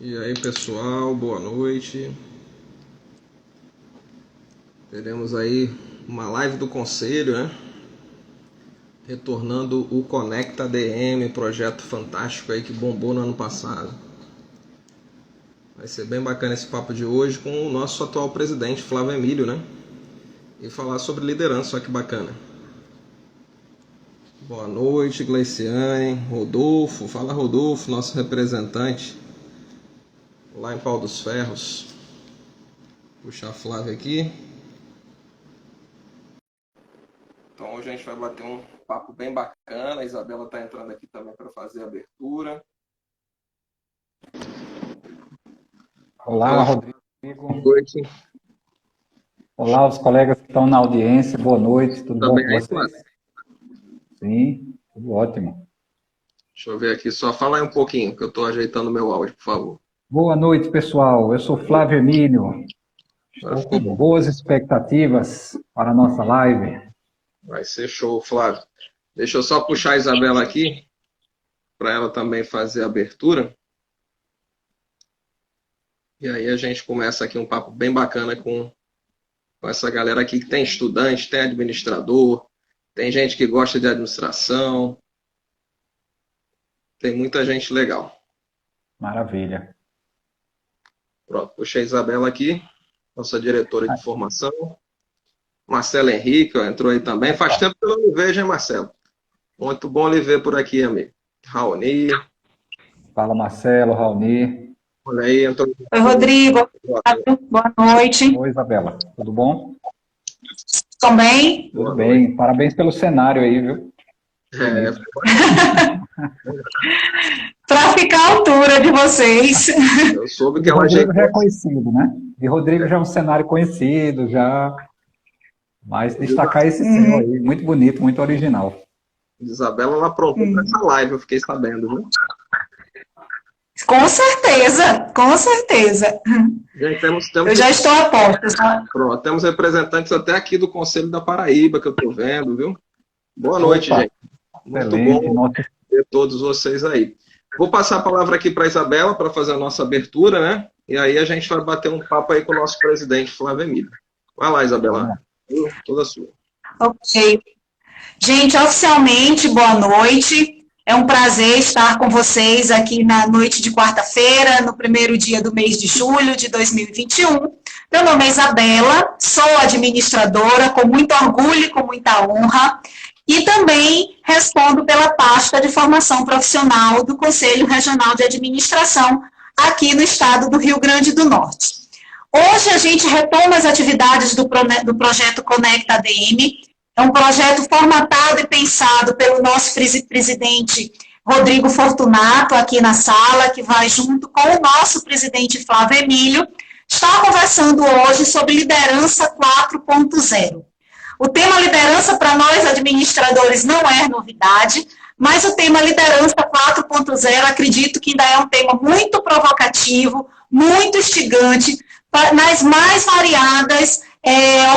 E aí, pessoal, boa noite. Teremos aí uma live do Conselho, né? Retornando o Conecta DM, projeto fantástico aí que bombou no ano passado. Vai ser bem bacana esse papo de hoje com o nosso atual presidente, Flávio Emílio, né? E falar sobre liderança, olha que bacana. Boa noite, Gleiciane, Rodolfo. Fala, Rodolfo, nosso representante lá em Pau dos Ferros. Puxar a Flávia aqui. Então hoje a gente vai bater um papo bem bacana. A Isabela está entrando aqui também para fazer a abertura. Olá, Rodrigo. Boa noite. Olá, os colegas que estão na audiência. Boa noite, tudo bom com vocês? Flávia? Sim, tudo ótimo. Deixa eu ver aqui, só fala aí um pouquinho, que eu estou ajeitando meu áudio, por favor. Boa noite, pessoal. Eu sou Flávio Emílio. Estou com boas expectativas para a nossa live. Vai ser show, Flávio. Deixa eu só puxar a Isabela aqui, para ela também fazer a abertura. E aí a gente começa aqui um papo bem bacana com essa galera aqui que tem estudante, tem administrador, tem gente que gosta de administração. Tem muita gente legal. Maravilha. Pronto, puxei a Isabela aqui, nossa diretora de formação. Marcelo Henrique, ó, entrou aí também. Faz tempo que eu não me vejo, hein, Marcelo? Muito bom lhe ver por aqui, amigo. Raoni. Fala, Marcelo, Raoni. Olha aí, entrou. Oi, Rodrigo. Boa noite. Oi, Isabela. Tudo bom? Tudo bem? Tudo bem. Parabéns pelo cenário aí, viu? Para ficar à altura de vocês. Eu soube que ela Rodrigo já é conhecido, né? E Rodrigo já é um cenário conhecido, já. Mas destacar esse céu aí, muito bonito, muito original. Isabela, ela aprontou para essa live, eu fiquei sabendo, viu? Com certeza, com certeza. Gente, eu já estou a postos. Pronto, temos representantes até aqui do Conselho da Paraíba, que eu estou vendo, viu? Boa noite, gente. Muito bom ver todos vocês aí. Vou passar a palavra aqui para a Isabela para fazer a nossa abertura, né? E aí a gente vai bater um papo aí com o nosso presidente, Flávio Emílio. Vai lá, Isabela. Toda sua. Ok. Gente, oficialmente, boa noite. É um prazer estar com vocês aqui na noite de quarta-feira, no primeiro dia do mês de julho de 2021. Meu nome é Isabela, sou administradora, com muito orgulho e com muita honra, e também respondo pela pasta de formação profissional do Conselho Regional de Administração, aqui no estado do Rio Grande do Norte. Hoje a gente retoma as atividades do projeto Conecta ADM. É um projeto formatado e pensado pelo nosso presidente Rodrigo Fortunato, aqui na sala, que vai junto com o nosso presidente Flávio Emílio, estar conversando hoje sobre liderança 4.0. O tema liderança para nós administradores não é novidade, mas o tema liderança 4.0 acredito que ainda é um tema muito provocativo, muito instigante, nas mais variadas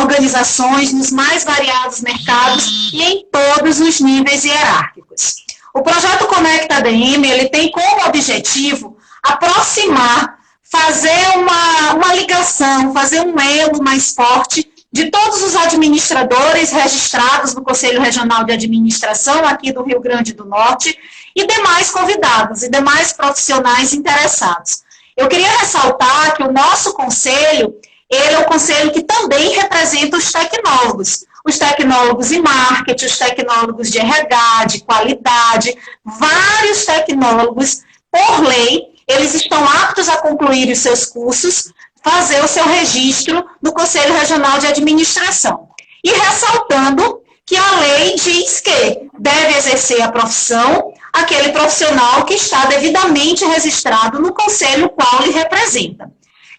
organizações, nos mais variados mercados e em todos os níveis hierárquicos. O projeto Conecta ADM, ele tem como objetivo aproximar, fazer uma ligação, fazer um elo mais forte de todos os administradores registrados no Conselho Regional de Administração aqui do Rio Grande do Norte e demais convidados e demais profissionais interessados. Eu queria ressaltar que o nosso conselho, ele é o conselho que também representa os tecnólogos em marketing, os tecnólogos de RH, de qualidade, vários tecnólogos, por lei, eles estão aptos a concluir os seus cursos, fazer o seu registro no Conselho Regional de Administração. E ressaltando que a lei diz que deve exercer a profissão aquele profissional que está devidamente registrado no conselho qual lhe representa.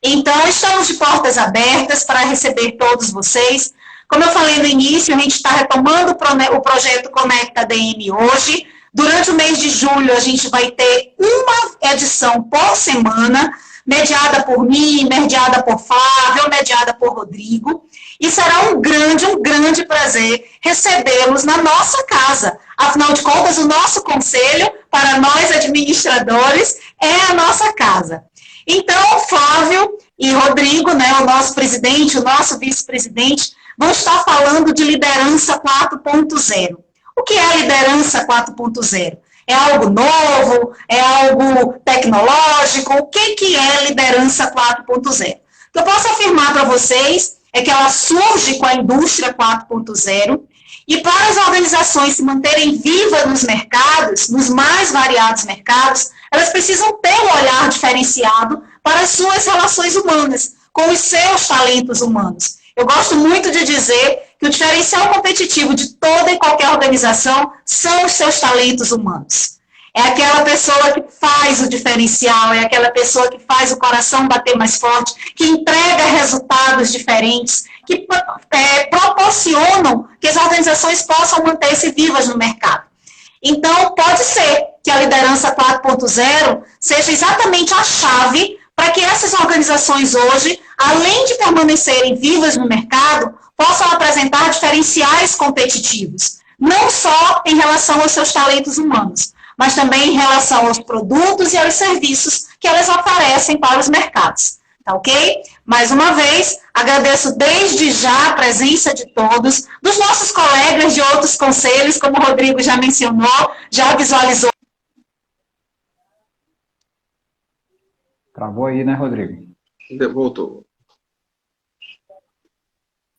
Então, estamos de portas abertas para receber todos vocês. Como eu falei no início, a gente está retomando o projeto Conecta ADM hoje. Durante o mês de julho, a gente vai ter uma edição por semana, mediada por mim, mediada por Flávio, mediada por Rodrigo. E será um grande prazer recebê-los na nossa casa. Afinal de contas, o nosso conselho, para nós administradores, é a nossa casa. Então, Flávio e Rodrigo, né, o nosso presidente, o nosso vice-presidente, vão estar falando de liderança 4.0. O que é liderança 4.0? É algo novo? É algo tecnológico? O que é liderança 4.0? O que eu posso afirmar para vocês é que ela surge com a indústria 4.0 e para as organizações se manterem vivas nos mercados, nos mais variados mercados, elas precisam ter um olhar diferenciado para as suas relações humanas, com os seus talentos humanos. Eu gosto muito de dizer que o diferencial competitivo de toda e qualquer organização são os seus talentos humanos. É aquela pessoa que faz o diferencial, é aquela pessoa que faz o coração bater mais forte, que entrega resultados diferentes, que proporcionam que as organizações possam manter-se vivas no mercado. Então, pode ser que a liderança 4.0 seja exatamente a chave para que essas organizações hoje, além de permanecerem vivas no mercado, possam apresentar diferenciais competitivos, não só em relação aos seus talentos humanos, mas também em relação aos produtos e aos serviços que elas oferecem para os mercados. Tá ok? Mais uma vez, agradeço desde já a presença de todos, dos nossos colegas de outros conselhos, como o Rodrigo já mencionou, já visualizou. Travou aí, né, Rodrigo? Voltou.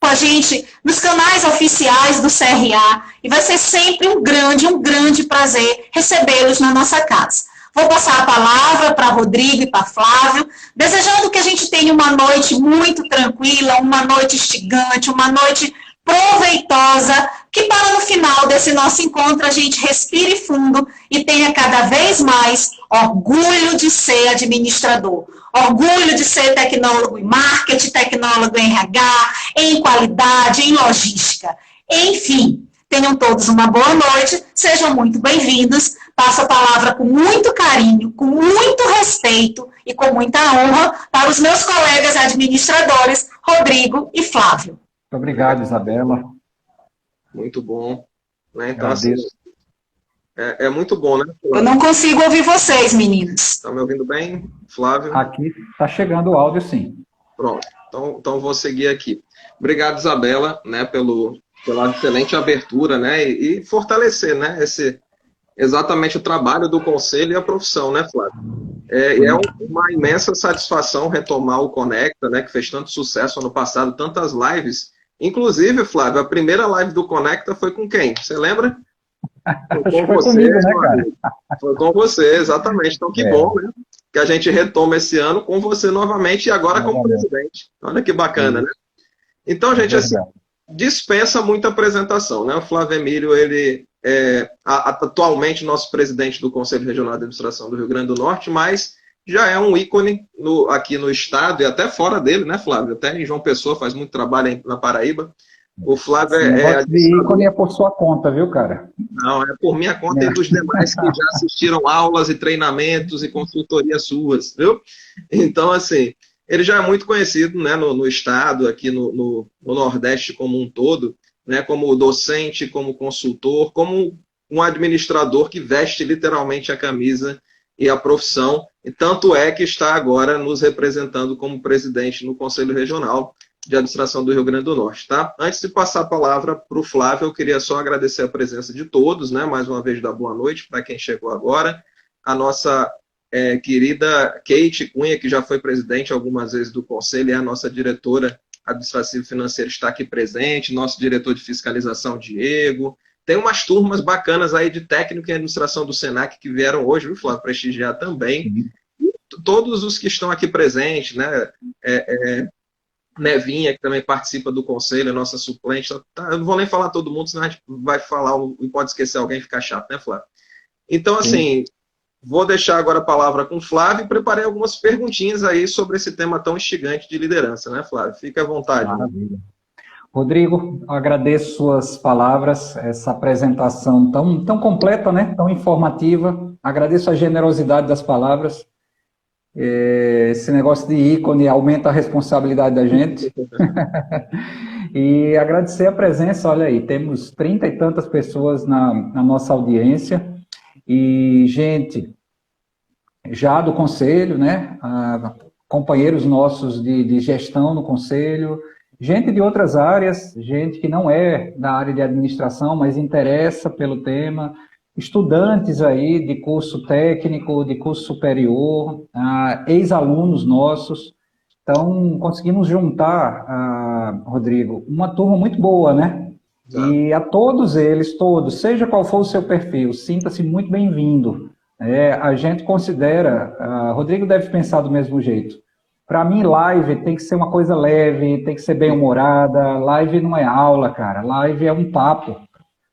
Com a gente nos canais oficiais do CRA e vai ser sempre um grande prazer recebê-los na nossa casa. Vou passar a palavra para Rodrigo e para Flávio, desejando que a gente tenha uma noite muito tranquila, uma noite instigante, uma noite proveitosa, que para no final desse nosso encontro a gente respire fundo e tenha cada vez mais orgulho de ser administrador, orgulho de ser tecnólogo em marketing, tecnólogo em RH, em qualidade, em logística. Enfim, tenham todos uma boa noite, sejam muito bem-vindos. Passo a palavra com muito carinho, com muito respeito e com muita honra para os meus colegas administradores, Rodrigo e Flávio. Muito obrigado, Isabela. Muito bom. Né? Então, assim, é muito bom, né? Eu não consigo ouvir vocês, meninos. Estão me ouvindo bem, Flávio? Aqui está chegando o áudio, sim. Pronto. Então vou seguir aqui. Obrigado, Isabela, né, pela excelente abertura, né, e fortalecer, né, exatamente o trabalho do conselho e a profissão, né, Flávio? É uma imensa satisfação retomar o Conecta, né, que fez tanto sucesso ano passado, tantas lives. Inclusive, Flávio, a primeira live do Conecta foi com quem? Você lembra? Foi com você, comigo, né, cara? Foi com você, exatamente. Então, que bom, né? Que a gente retoma esse ano com você novamente e agora como presidente. Olha que bacana, né? Então, gente, assim, dispensa muita apresentação, né? O Flávio Emílio, ele é atualmente nosso presidente do Conselho Regional de Administração do Rio Grande do Norte, mas já é um ícone aqui no estado e até fora dele, né, Flávio? Até em João Pessoa faz muito trabalho na Paraíba. O Flávio de ícone é por sua conta, viu, cara? Não, é por minha conta e dos demais que já assistiram aulas e treinamentos e consultorias suas, viu? Então, assim, ele já é muito conhecido, né, no estado, aqui no Nordeste como um todo, né, como docente, como consultor, como um administrador que veste literalmente a camisa e a profissão, e tanto é que está agora nos representando como presidente no Conselho Regional de Administração do Rio Grande do Norte, tá? Antes de passar a palavra para o Flávio, eu queria só agradecer a presença de todos, né? Mais uma vez dar boa noite para quem chegou agora. A nossa querida Kate Cunha, que já foi presidente algumas vezes do Conselho, é a nossa diretora administrativa e financeira, está aqui presente, nosso diretor de fiscalização, Diego. Tem umas turmas bacanas aí de técnico em administração do Senac que vieram hoje, viu, Flávio, prestigiar também. E todos os que estão aqui presentes, né? Nevinha, que também participa do conselho, a nossa suplente. Tá, eu não vou nem falar todo mundo, senão a gente vai falar e pode esquecer alguém e ficar chato, né, Flávio? Então, assim, vou deixar agora a palavra com o Flávio e preparei algumas perguntinhas aí sobre esse tema tão instigante de liderança, né, Flávio? Fique à vontade. Maravilha. Rodrigo, agradeço suas palavras, essa apresentação tão completa, né, tão informativa. Agradeço a generosidade das palavras. Esse negócio de ícone aumenta a responsabilidade da gente. E agradecer a presença, olha aí, temos 30 e tantas pessoas na nossa audiência, e gente já do Conselho, né, companheiros nossos de gestão no conselho, gente de outras áreas, gente que não é da área de administração, mas interessa pelo tema, estudantes aí de curso técnico, de curso superior, ex-alunos nossos. Então, conseguimos juntar, Rodrigo, uma turma muito boa, né? E a todos eles, todos, seja qual for o seu perfil, sinta-se muito bem-vindo. A gente considera, Rodrigo deve pensar do mesmo jeito. Para mim, live tem que ser uma coisa leve, tem que ser bem-humorada. Live não é aula, cara. Live é um papo.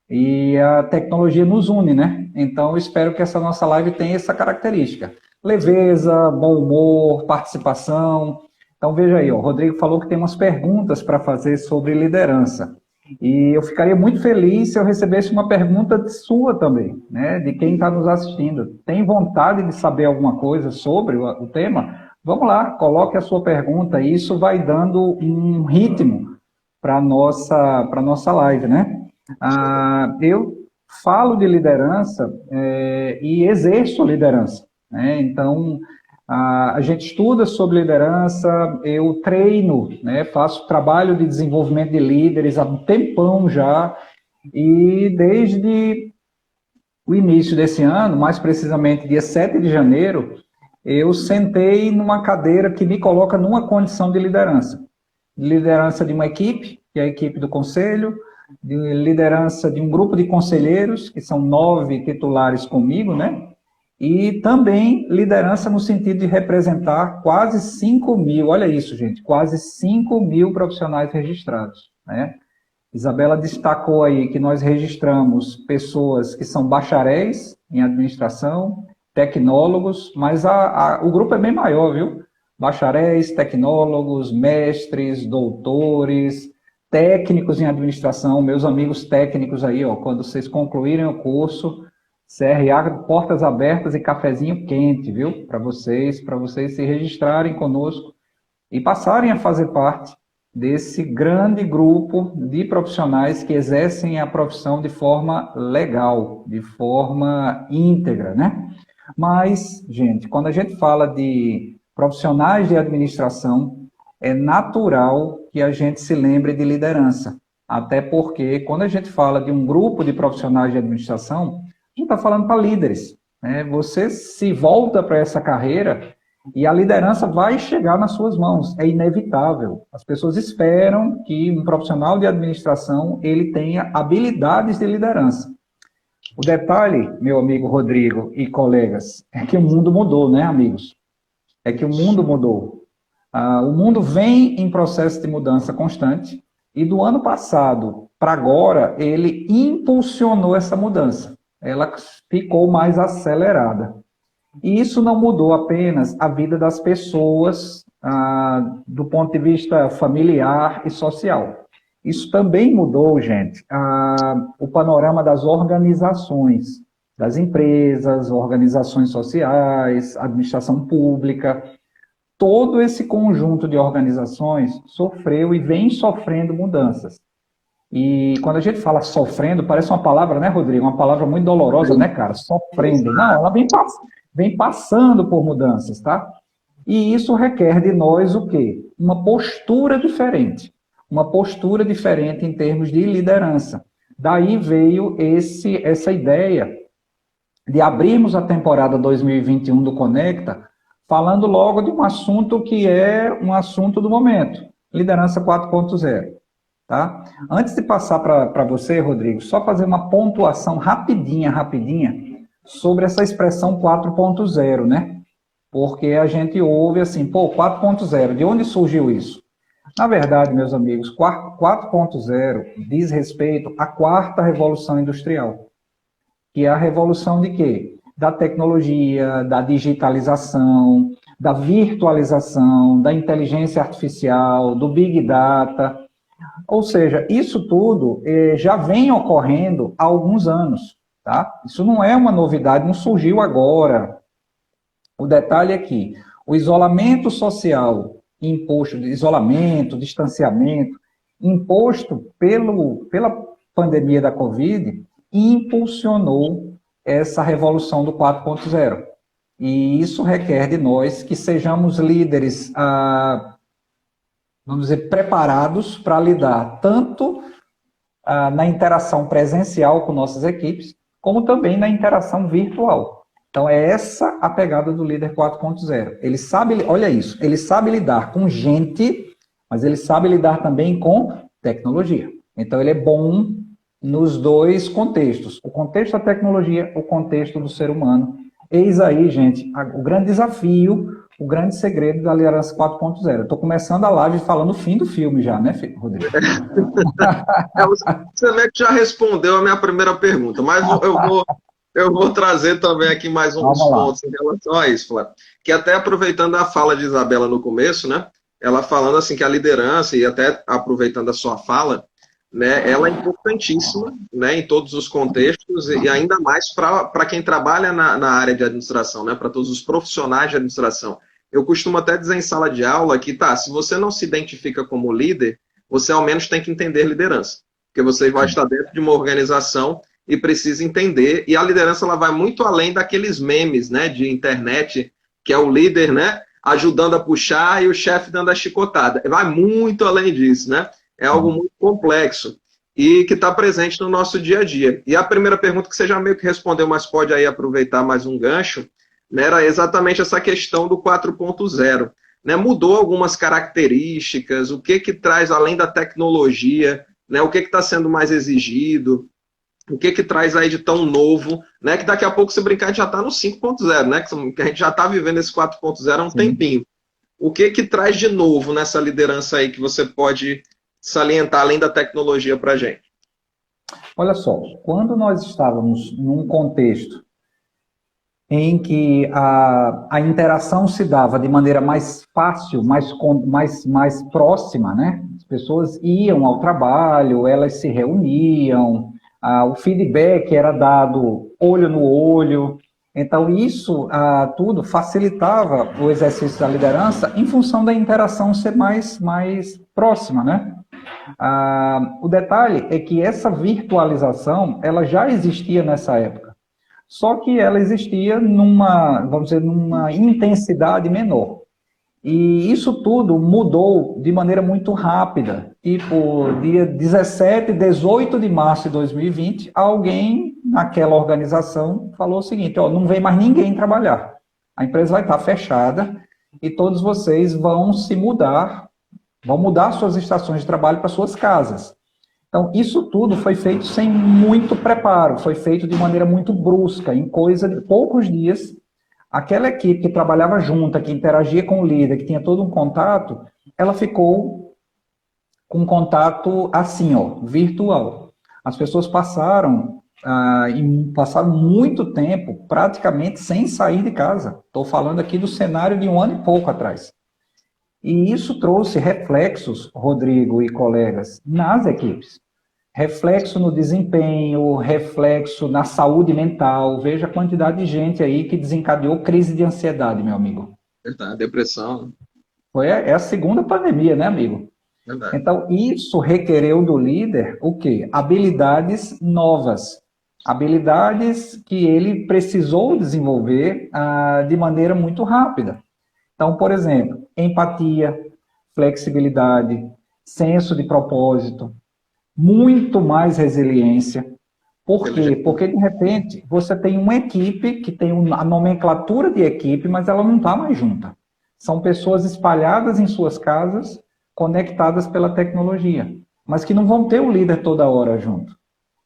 E a tecnologia nos une, né? Então, eu espero que essa nossa live tenha essa característica. Leveza, bom humor, participação. Então, veja aí, o Rodrigo falou que tem umas perguntas para fazer sobre liderança. E eu ficaria muito feliz se eu recebesse uma pergunta sua também, né? De quem está nos assistindo. Tem vontade de saber alguma coisa sobre o tema? Vamos lá, coloque a sua pergunta, e isso vai dando um ritmo para a nossa live, né? Eu falo de liderança e exerço liderança, né? Então, a gente estuda sobre liderança, eu treino, né? Faço trabalho de desenvolvimento de líderes há um tempão já, e desde o início desse ano, mais precisamente dia 7 de janeiro, eu sentei numa cadeira que me coloca numa condição de liderança. Liderança de uma equipe, que é a equipe do conselho, de liderança de um grupo de conselheiros, que são 9 titulares comigo, né? E também liderança no sentido de representar quase 5 mil, olha isso, gente, quase 5 mil profissionais registrados, né? Isabela destacou aí que nós registramos pessoas que são bacharéis em administração, tecnólogos, mas o grupo é bem maior, viu? Bacharéis, tecnólogos, mestres, doutores, técnicos em administração, meus amigos técnicos aí, ó, quando vocês concluírem o curso, CRA, portas abertas e cafezinho quente, viu? Para vocês se registrarem conosco e passarem a fazer parte desse grande grupo de profissionais que exercem a profissão de forma legal, de forma íntegra, né? Mas, gente, quando a gente fala de profissionais de administração, é natural que a gente se lembre de liderança. Até porque, quando a gente fala de um grupo de profissionais de administração, a gente está falando para líderes, né? Você se volta para essa carreira e a liderança vai chegar nas suas mãos. É inevitável. As pessoas esperam que um profissional de administração ele tenha habilidades de liderança. O detalhe, meu amigo Rodrigo e colegas, é que o mundo mudou, né, amigos? É que o mundo mudou. O mundo vem em processo de mudança constante e do ano passado para agora ele impulsionou essa mudança. Ela ficou mais acelerada. E isso não mudou apenas a vida das pessoas do ponto de vista familiar e social. Isso também mudou, gente, o panorama das organizações, das empresas, organizações sociais, administração pública. Todo esse conjunto de organizações sofreu e vem sofrendo mudanças. E quando a gente fala sofrendo, parece uma palavra, né, Rodrigo? Uma palavra muito dolorosa, né, cara? Sofrendo. Não, ela vem passando por mudanças, tá? E isso requer de nós o quê? Uma postura diferente. Uma postura diferente em termos de liderança. Daí veio essa ideia de abrirmos a temporada 2021 do Conecta, falando logo de um assunto que é um assunto do momento, liderança 4.0. Tá? Antes de passar para você, Rodrigo, só fazer uma pontuação rapidinha, sobre essa expressão 4.0, né? Porque a gente ouve assim, 4.0, de onde surgiu isso? Na verdade, meus amigos, 4.0 diz respeito à quarta revolução industrial, que é a revolução de quê? Da tecnologia, da digitalização, da virtualização, da inteligência artificial, do Big Data. Ou seja, isso tudo já vem ocorrendo há alguns anos, tá? Isso não é uma novidade, não surgiu agora. O detalhe é que o isolamento social imposto, isolamento, distanciamento, imposto pela pandemia da Covid, impulsionou essa revolução do 4.0. E isso requer de nós que sejamos líderes, vamos dizer, preparados para lidar tanto na interação presencial com nossas equipes, como também na interação virtual. Então, é essa a pegada do líder 4.0. Ele sabe, olha isso, ele sabe lidar com gente, mas ele sabe lidar também com tecnologia. Então, ele é bom nos dois contextos, o contexto da tecnologia, o contexto do ser humano. Eis aí, gente, o grande desafio, o grande segredo da liderança 4.0. Estou começando a live falando o fim do filme já, né, Rodrigo? Você meio que já respondeu a minha primeira pergunta, mas eu vou trazer também aqui mais uns pontos em relação a isso, Flávio. Que até aproveitando a fala de Isabela no começo, né, ela falando assim que a liderança, e até aproveitando a sua fala, né, ela é importantíssima, né, em todos os contextos e ainda mais para quem trabalha na área de administração, né, para todos os profissionais de administração. Eu costumo até dizer em sala de aula que, se você não se identifica como líder, você ao menos tem que entender liderança, porque você vai estar dentro de uma organização e precisa entender, e a liderança ela vai muito além daqueles memes, né, de internet, que é o líder, né, ajudando a puxar e o chefe dando a chicotada. Vai muito além disso, né? É algo muito complexo e que está presente no nosso dia a dia. E a primeira pergunta que você já meio que respondeu, mas pode aí aproveitar mais um gancho, né, era exatamente essa questão do 4.0. Né? Mudou algumas características, o que traz além da tecnologia, né, o que está sendo mais exigido, o que traz aí de tão novo, né, que daqui a pouco, se brincar, a gente já está no 5.0, né, que a gente já está vivendo esse 4.0 há um tempinho. O que traz de novo nessa liderança aí que você pode salientar além da tecnologia para a gente? Olha só, quando nós estávamos num contexto em que a interação se dava de maneira mais fácil, mais próxima, né? As pessoas iam ao trabalho, elas se reuniam, o feedback era dado olho no olho. Então, isso tudo facilitava o exercício da liderança em função da interação ser mais próxima, né? O detalhe é que essa virtualização, ela já existia nessa época, só que ela existia vamos dizer, numa intensidade menor. E isso tudo mudou de maneira muito rápida. Tipo, dia 17, 18 de março de 2020, alguém naquela organização falou o seguinte, não vem mais ninguém trabalhar. A empresa vai estar fechada e todos vocês vão se mudar, vão mudar suas estações de trabalho para suas casas. Então, isso tudo foi feito sem muito preparo, foi feito de maneira muito brusca, em coisa de poucos dias. Aquela equipe que trabalhava junta, que interagia com o líder, que tinha todo um contato, ela ficou com um contato assim, virtual. As pessoas passaram muito tempo praticamente sem sair de casa. Estou falando aqui do cenário de 1 ano e pouco atrás. E isso trouxe reflexos, Rodrigo e colegas, nas equipes. Reflexo no desempenho, reflexo na saúde mental. Veja a quantidade de gente aí que desencadeou crise de ansiedade, meu amigo. Verdade, depressão. É a segunda pandemia, né, amigo? Verdade. Então, isso requereu do líder o quê? Habilidades novas. Habilidades que ele precisou desenvolver de maneira muito rápida. Então, por exemplo, empatia, flexibilidade, senso de propósito, muito mais resiliência. Por quê? Porque, de repente, você tem uma equipe que tem a nomenclatura de equipe, mas ela não está mais junta. São pessoas espalhadas em suas casas, conectadas pela tecnologia, mas que não vão ter o líder toda hora junto.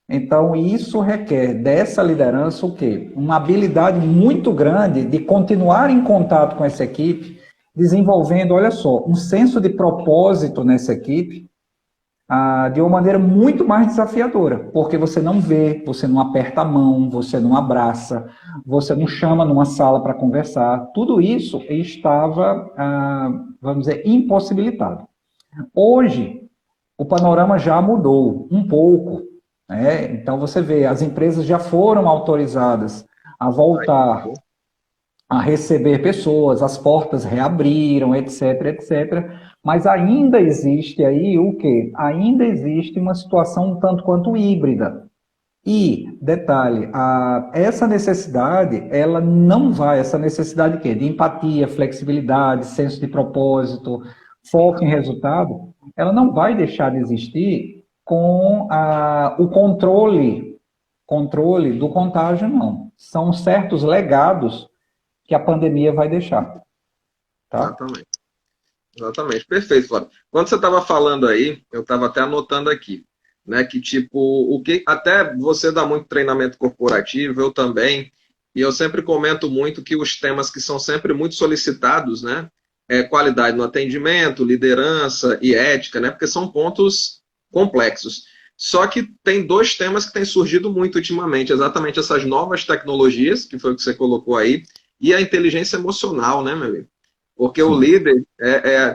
Então, isso requer dessa liderança o quê? Uma habilidade muito grande de continuar em contato com essa equipe, desenvolvendo, olha só, um senso de propósito nessa equipe, de uma maneira muito mais desafiadora, porque você não vê, você não aperta a mão, você não abraça, você não chama numa sala para conversar. Tudo isso estava, vamos dizer, impossibilitado. Hoje, o panorama já mudou um pouco, né? Então, você vê, as empresas já foram autorizadas a voltar a receber pessoas, as portas reabriram, etc, etc. Mas ainda existe aí o quê? Ainda existe uma situação um tanto quanto híbrida. E, detalhe, essa necessidade, ela não vai, essa necessidade de empatia, flexibilidade, senso de propósito, foco em resultado, ela não vai deixar de existir com o controle do contágio, não. São certos legados que a pandemia vai deixar. Tá? Exatamente. Exatamente. Perfeito, Flávio. Quando você estava falando aí, eu estava até anotando aqui, né, que tipo, o que até você dá muito treinamento corporativo, eu também, e eu sempre comento muito que os temas que são sempre muito solicitados, né, é qualidade no atendimento, liderança e ética, né, porque são pontos complexos. Só que tem dois temas que têm surgido muito ultimamente, exatamente essas novas tecnologias, que foi o que você colocou aí, e a inteligência emocional, né, meu amigo? Porque o líder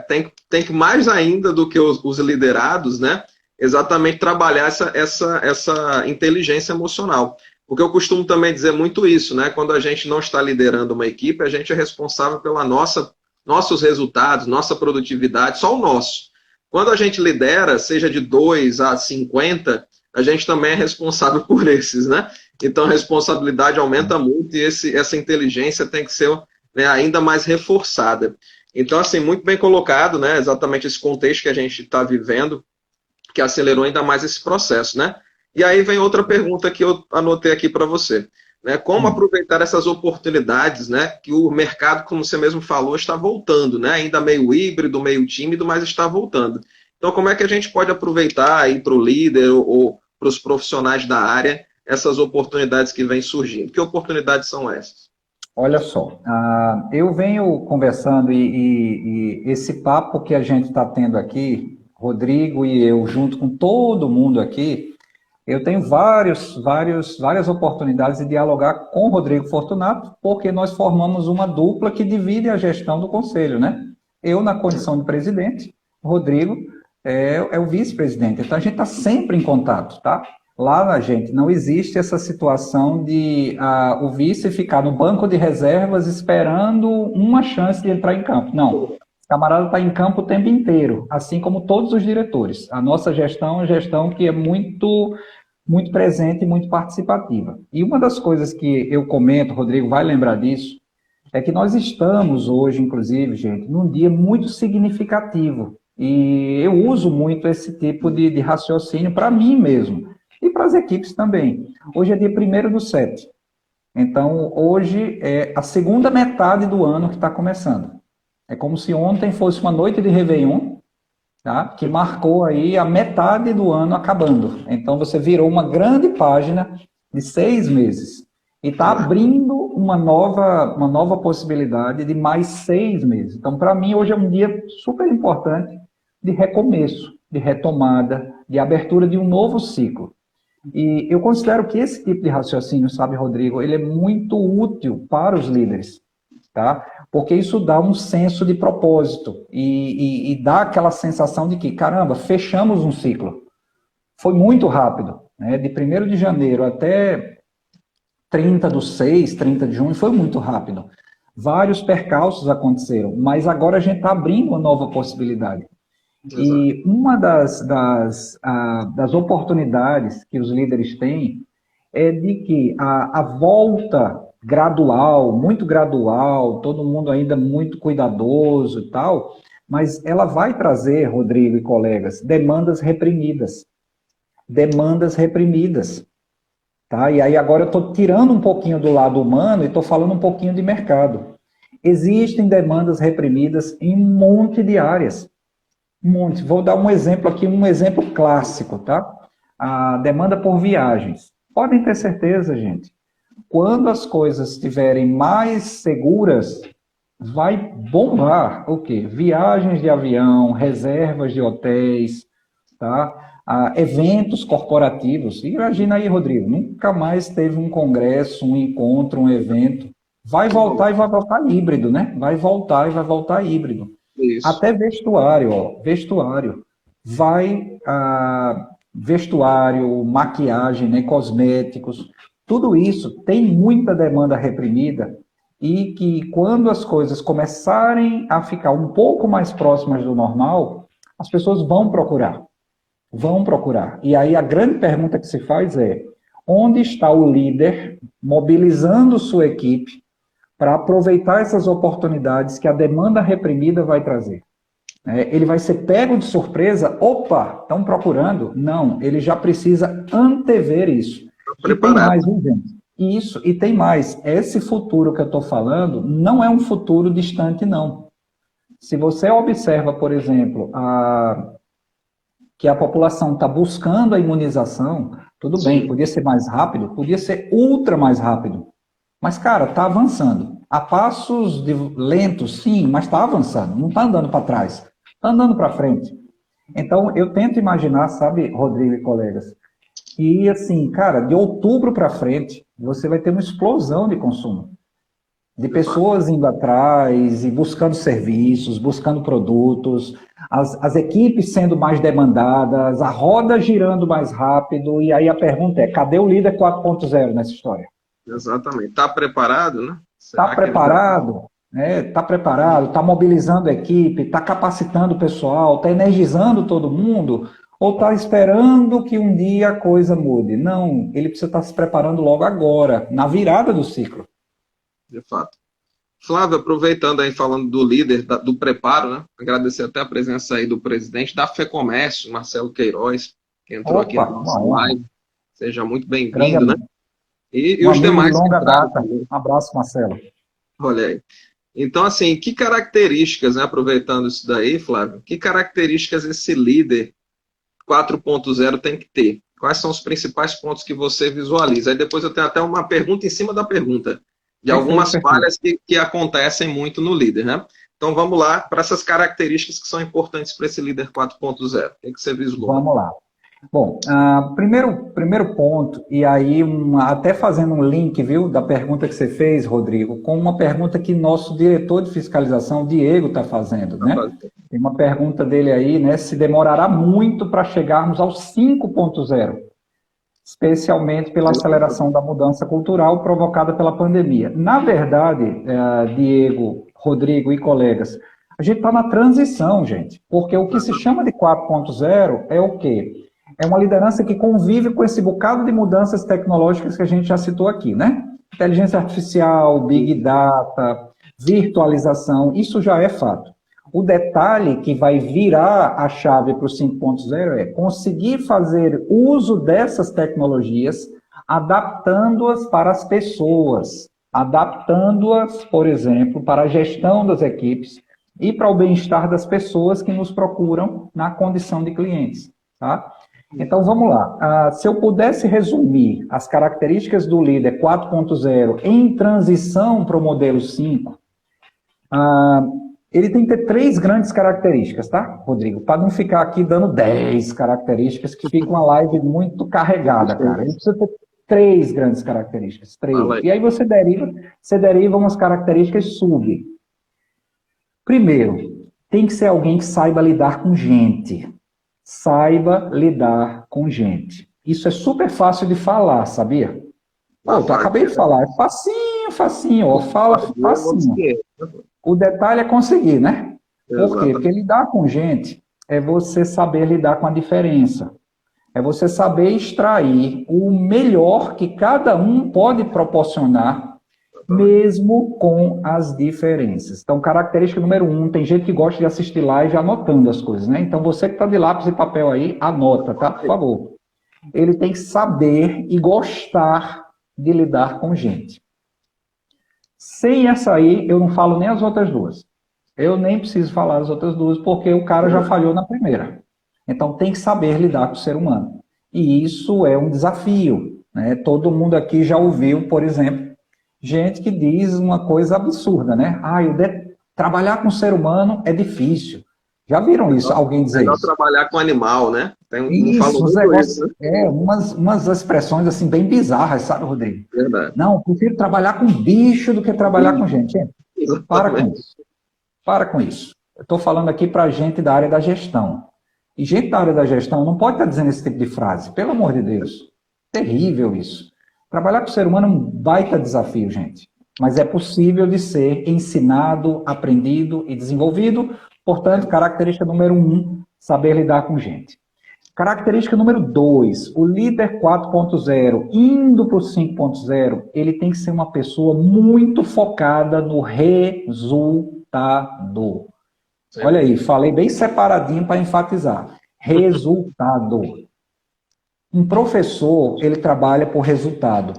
tem que, mais ainda do que os liderados, né, exatamente trabalhar essa inteligência emocional. Porque eu costumo também dizer muito isso, né? Quando a gente não está liderando uma equipe, a gente é responsável pela nossos resultados, nossa produtividade, só o nosso. Quando a gente lidera, seja de 2 a 50, a gente também é responsável por esses, né? Então a responsabilidade aumenta muito e essa inteligência tem que ser, né, ainda mais reforçada. Então, assim, muito bem colocado, né? Exatamente esse contexto que a gente está vivendo, que acelerou ainda mais esse processo, né? E aí vem outra pergunta que eu anotei aqui para você, né? Como aproveitar essas oportunidades, né? Que o mercado, como você mesmo falou, está voltando, né? Ainda meio híbrido, meio tímido, mas está voltando. Então, como é que a gente pode aproveitar aí para o líder ou para os profissionais da área essas oportunidades que vêm surgindo? Que oportunidades são essas? Olha só, eu venho conversando e esse papo que a gente está tendo aqui, Rodrigo e eu, junto com todo mundo aqui, eu tenho várias oportunidades de dialogar com o Rodrigo Fortunato, porque nós formamos uma dupla que divide a gestão do conselho, né? Eu na condição de presidente, Rodrigo é o vice-presidente. Então a gente está sempre em contato, tá? Lá, gente, não existe essa situação de o vice ficar no banco de reservas esperando uma chance de entrar em campo. Não. O camarada está em campo o tempo inteiro, assim como todos os diretores. A nossa gestão é uma gestão que é muito presente e muito participativa. E uma das coisas que eu comento, Rodrigo vai lembrar disso, é que nós estamos hoje, inclusive, gente, num dia muito significativo. E eu uso muito esse tipo de raciocínio para mim mesmo. E para as equipes também. Hoje é dia 1º/7. Então, hoje é a segunda metade do ano que está começando. É como se ontem fosse uma noite de Réveillon, tá? Que marcou aí a metade do ano acabando. Então, você virou uma grande página de 6 meses. E está abrindo uma nova possibilidade de mais 6 meses. Então, para mim, hoje é um dia super importante de recomeço, de retomada, de abertura de um novo ciclo. E eu considero que esse tipo de raciocínio, sabe, Rodrigo, ele é muito útil para os líderes, tá? Porque isso dá um senso de propósito e dá aquela sensação de que, caramba, fechamos um ciclo. Foi muito rápido, né? De 1º de janeiro até 30/6, 30 de junho, foi muito rápido. Vários percalços aconteceram, mas agora a gente está abrindo uma nova possibilidade. Exato. E uma das oportunidades que os líderes têm é de que a volta gradual, muito gradual, todo mundo ainda muito cuidadoso e tal, mas ela vai trazer, Rodrigo e colegas, demandas reprimidas. Demandas reprimidas. Tá? E aí agora eu estou tirando um pouquinho do lado humano e estou falando um pouquinho de mercado. Existem demandas reprimidas em um monte de áreas. Muito. Vou dar um exemplo aqui, um exemplo clássico, tá? A demanda por viagens. Podem ter certeza, gente, quando as coisas estiverem mais seguras, vai bombar o quê? Viagens de avião, reservas de hotéis, tá? Eventos corporativos. Imagina aí, Rodrigo, nunca mais teve um congresso, um encontro, um evento. Vai voltar e vai voltar híbrido, né? Vai voltar e vai voltar híbrido. Isso. Até vestuário, ó, vestuário. Vestuário, maquiagem, né, cosméticos, tudo isso tem muita demanda reprimida e que quando as coisas começarem a ficar um pouco mais próximas do normal, as pessoas vão procurar. E aí a grande pergunta que se faz é, Onde está o líder mobilizando sua equipe para aproveitar essas oportunidades que a demanda reprimida vai trazer? Ele vai ser pego de surpresa? Opa, estão procurando? Não, ele já precisa antever isso. E tem mais, gente. Isso, e tem mais. Esse futuro que eu estou falando não é um futuro distante, não. Se você observa, por exemplo, que a população está buscando a imunização, tudo bem, podia ser mais rápido, podia ser ultra mais rápido. Mas, cara, está avançando. A passos lentos, sim, mas está avançando. Não está andando para trás, está andando para frente. Então, eu tento imaginar, sabe, Rodrigo e colegas, que, assim, cara, de outubro para frente, você vai ter uma explosão de consumo. De pessoas indo atrás e buscando serviços, buscando produtos, as equipes sendo mais demandadas, a roda girando mais rápido, e aí a pergunta é, cadê o líder 4.0 nessa história? Exatamente. Está preparado, né? Está preparado? Está preparado, está mobilizando a equipe, está capacitando o pessoal, está energizando todo mundo, ou está esperando que um dia a coisa mude? Não, ele precisa estar se preparando logo agora, na virada do ciclo. De fato. Flávio, aproveitando aí, falando do líder, do preparo, né? Agradecer até a presença aí do presidente da FEComércio, Marcelo Queiroz, que entrou aqui na nossa live. Seja muito bem-vindo, né? E os demais. Longa data. Um abraço, Marcelo. Olha aí. Então, assim, que características, né, aproveitando isso daí, Flávio, que características esse líder 4.0 tem que ter? Quais são os principais pontos que você visualiza? Aí depois eu tenho até uma pergunta em cima da pergunta, de algumas falhas que acontecem muito no líder, né? Então vamos lá para essas características que são importantes para esse líder 4.0. O que você vislumbra? Vamos lá. Bom, primeiro ponto, e aí até fazendo um link, viu, da pergunta que você fez, Rodrigo, com uma pergunta que nosso diretor de fiscalização, Diego, está fazendo, né? Tem uma pergunta dele aí, né, se demorará muito para chegarmos ao 5.0, especialmente pela aceleração da mudança cultural provocada pela pandemia. Na verdade, Diego, Rodrigo e colegas, a gente está na transição, gente, porque o que se chama de 4.0 é o quê? É uma liderança que convive com esse bocado de mudanças tecnológicas que a gente já citou aqui, né? Inteligência artificial, Big Data, virtualização, isso já é fato. O detalhe que vai virar a chave para o 5.0 é conseguir fazer uso dessas tecnologias, adaptando-as para as pessoas, adaptando-as, por exemplo, para a gestão das equipes e para o bem-estar das pessoas que nos procuram na condição de clientes, tá? Então, vamos lá. Se eu pudesse resumir as características do líder 4.0 em transição para o modelo 5, ele tem que ter 3 grandes características, tá, Rodrigo? Para não ficar aqui dando 10 características, que fica uma live muito carregada, cara. Ele precisa ter 3 grandes características. 3. E aí você deriva umas características sub. Primeiro, tem que ser alguém que saiba lidar com gente. Saiba lidar com gente. Isso é super fácil de falar, sabia? Eu acabei de falar, é facinho, ó, fala facinho. O detalhe é conseguir, né? Por quê? Porque lidar com gente é você saber lidar com a diferença. É você saber extrair o melhor que cada um pode proporcionar, mesmo com as diferenças. Então, característica número 1, tem gente que gosta de assistir live anotando as coisas, né? Então, você que está de lápis e papel aí, anota, tá? Por favor. Ele tem que saber e gostar de lidar com gente. Sem essa aí, eu não falo nem as outras duas. Eu nem preciso falar as outras duas, porque o cara já falhou na primeira. Então, tem que saber lidar com o ser humano. E isso é um desafio, né? Todo mundo aqui já ouviu, por exemplo, gente que diz uma coisa absurda, né? Trabalhar com o ser humano é difícil. Já viram isso? Alguém dizer isso? Trabalhar com animal, né? Umas expressões assim bem bizarras, sabe, Rodrigo? Verdade. Não, prefiro trabalhar com bicho do que trabalhar com gente. Para com isso. Para com isso. Eu estou falando aqui para gente da área da gestão. E gente da área da gestão não pode estar dizendo esse tipo de frase. Pelo amor de Deus. Terrível isso. Trabalhar com o ser humano é um baita desafio, gente. Mas é possível de ser ensinado, aprendido e desenvolvido. Portanto, característica número 1, saber lidar com gente. Característica número 2, o líder 4.0, indo para o 5.0, ele tem que ser uma pessoa muito focada no resultado. Sim. Olha aí, falei bem separadinho para enfatizar. Resultado. Um professor, ele trabalha por resultado.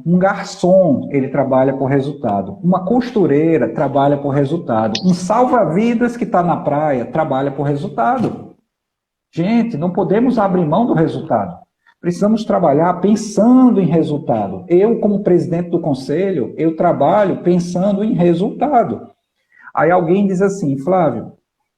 Um garçom, ele trabalha por resultado. Uma costureira trabalha por resultado. Um salva-vidas que está na praia trabalha por resultado. Gente, não podemos abrir mão do resultado. Precisamos trabalhar pensando em resultado. Eu, como presidente do conselho, eu trabalho pensando em resultado. Aí alguém diz assim, Flávio,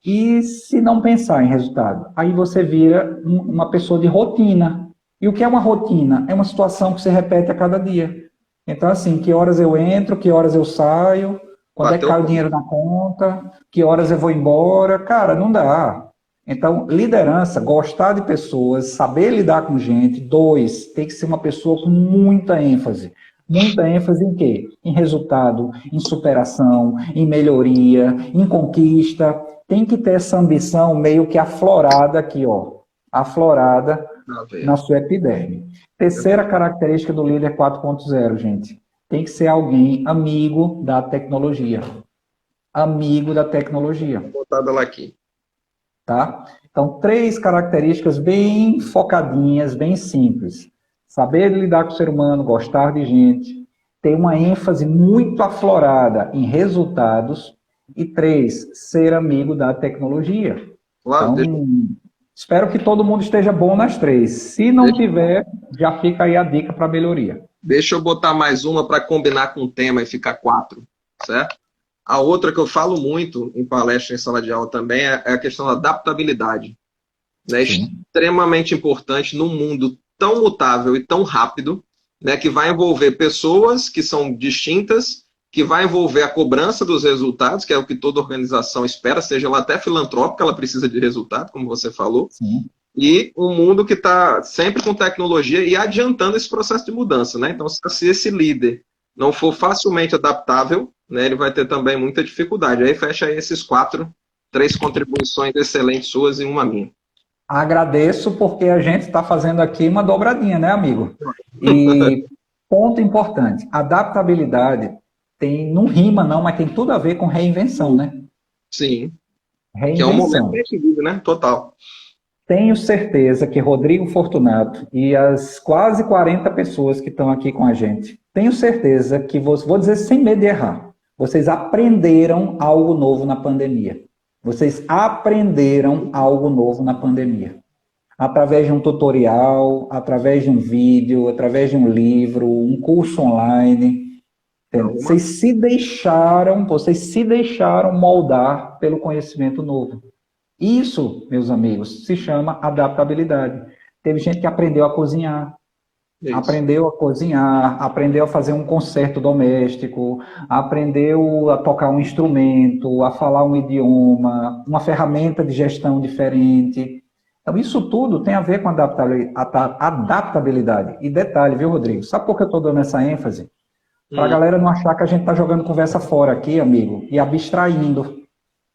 e se não pensar em resultado? Aí você vira uma pessoa de rotina. E o que é uma rotina? É uma situação que se repete a cada dia. Então, assim, que horas eu entro, que horas eu saio, quando é que cai o dinheiro na conta, que horas eu vou embora. Cara, não dá. Então, liderança, gostar de pessoas, saber lidar com gente. 2, tem que ser uma pessoa com muita ênfase. Muita ênfase em quê? Em resultado, em superação, em melhoria, em conquista. Tem que ter essa ambição meio que aflorada aqui, ó. Aflorada na sua epiderme. Terceira característica do líder 4.0, gente. Tem que ser alguém amigo da tecnologia. Amigo da tecnologia. Vou botar ela aqui. Tá? Então, 3 características bem focadinhas, bem simples. Saber lidar com o ser humano, gostar de gente, ter uma ênfase muito aflorada em resultados, e 3, ser amigo da tecnologia. Claro, então, espero que todo mundo esteja bom nas 3. Se não tiver, já fica aí a dica para melhoria. Deixa eu botar mais uma para combinar com o tema e ficar 4, certo? A outra que eu falo muito em palestra, em sala de aula também, é a questão da adaptabilidade. Né? Extremamente importante num mundo tão mutável e tão rápido, né, que vai envolver pessoas que são distintas, que vai envolver a cobrança dos resultados, que é o que toda organização espera, seja ela até filantrópica, ela precisa de resultado, como você falou. Sim. E um mundo que está sempre com tecnologia e adiantando esse processo de mudança. Né? Então, se esse líder não for facilmente adaptável, né, ele vai ter também muita dificuldade. Aí fecha aí esses 3 contribuições excelentes suas e uma minha. Agradeço, porque a gente está fazendo aqui uma dobradinha, né, amigo? E ponto importante, adaptabilidade não rima não, mas tem tudo a ver com reinvenção, né? Sim. Reinvenção. Que é um momento que a gente vive, né? Total. Tenho certeza que Rodrigo Fortunato e as quase 40 pessoas que estão aqui com a gente, tenho certeza que, vou dizer sem medo de errar, vocês aprenderam algo novo na pandemia. Vocês aprenderam algo novo na pandemia. Através de um tutorial, através de um vídeo, através de um livro, um curso online. Vocês se deixaram moldar pelo conhecimento novo. Isso, meus amigos, se chama adaptabilidade. Teve gente que aprendeu a cozinhar. Isso. Aprendeu a cozinhar, aprendeu a fazer um concerto doméstico, aprendeu a tocar um instrumento, a falar um idioma, uma ferramenta de gestão diferente. Então, isso tudo tem a ver com adaptabilidade. E detalhe, viu, Rodrigo? Sabe por que eu estou dando essa ênfase? Para a galera não achar que a gente está jogando conversa fora aqui, amigo, e abstraindo.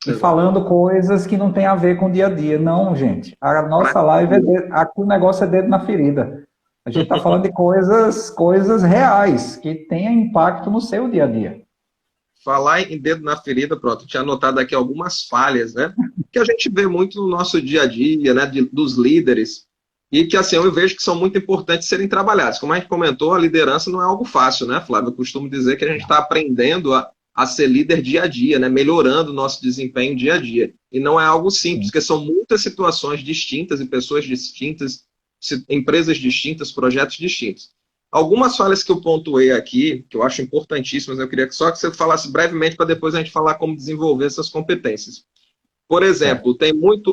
E falando coisas que não tem a ver com o dia a dia. Não, gente. A nossa live, aqui o negócio é dedo na ferida. A gente está falando de coisas reais, que tenham impacto no seu dia a dia. Falar em dedo na ferida, pronto, eu tinha anotado aqui algumas falhas, né? Que a gente vê muito no nosso dia a dia, né? Dos líderes, e que, assim, eu vejo que são muito importantes serem trabalhados. Como a gente comentou, a liderança não é algo fácil, né, Flávio? Eu costumo dizer que a gente está aprendendo a ser líder dia a dia, né? Melhorando o nosso desempenho dia a dia. E não é algo simples, porque são muitas situações distintas e pessoas distintas, empresas distintas, projetos distintos. Algumas falhas que eu pontuei aqui, que eu acho importantíssimas, eu queria só que você falasse brevemente para depois a gente falar como desenvolver essas competências. Por exemplo,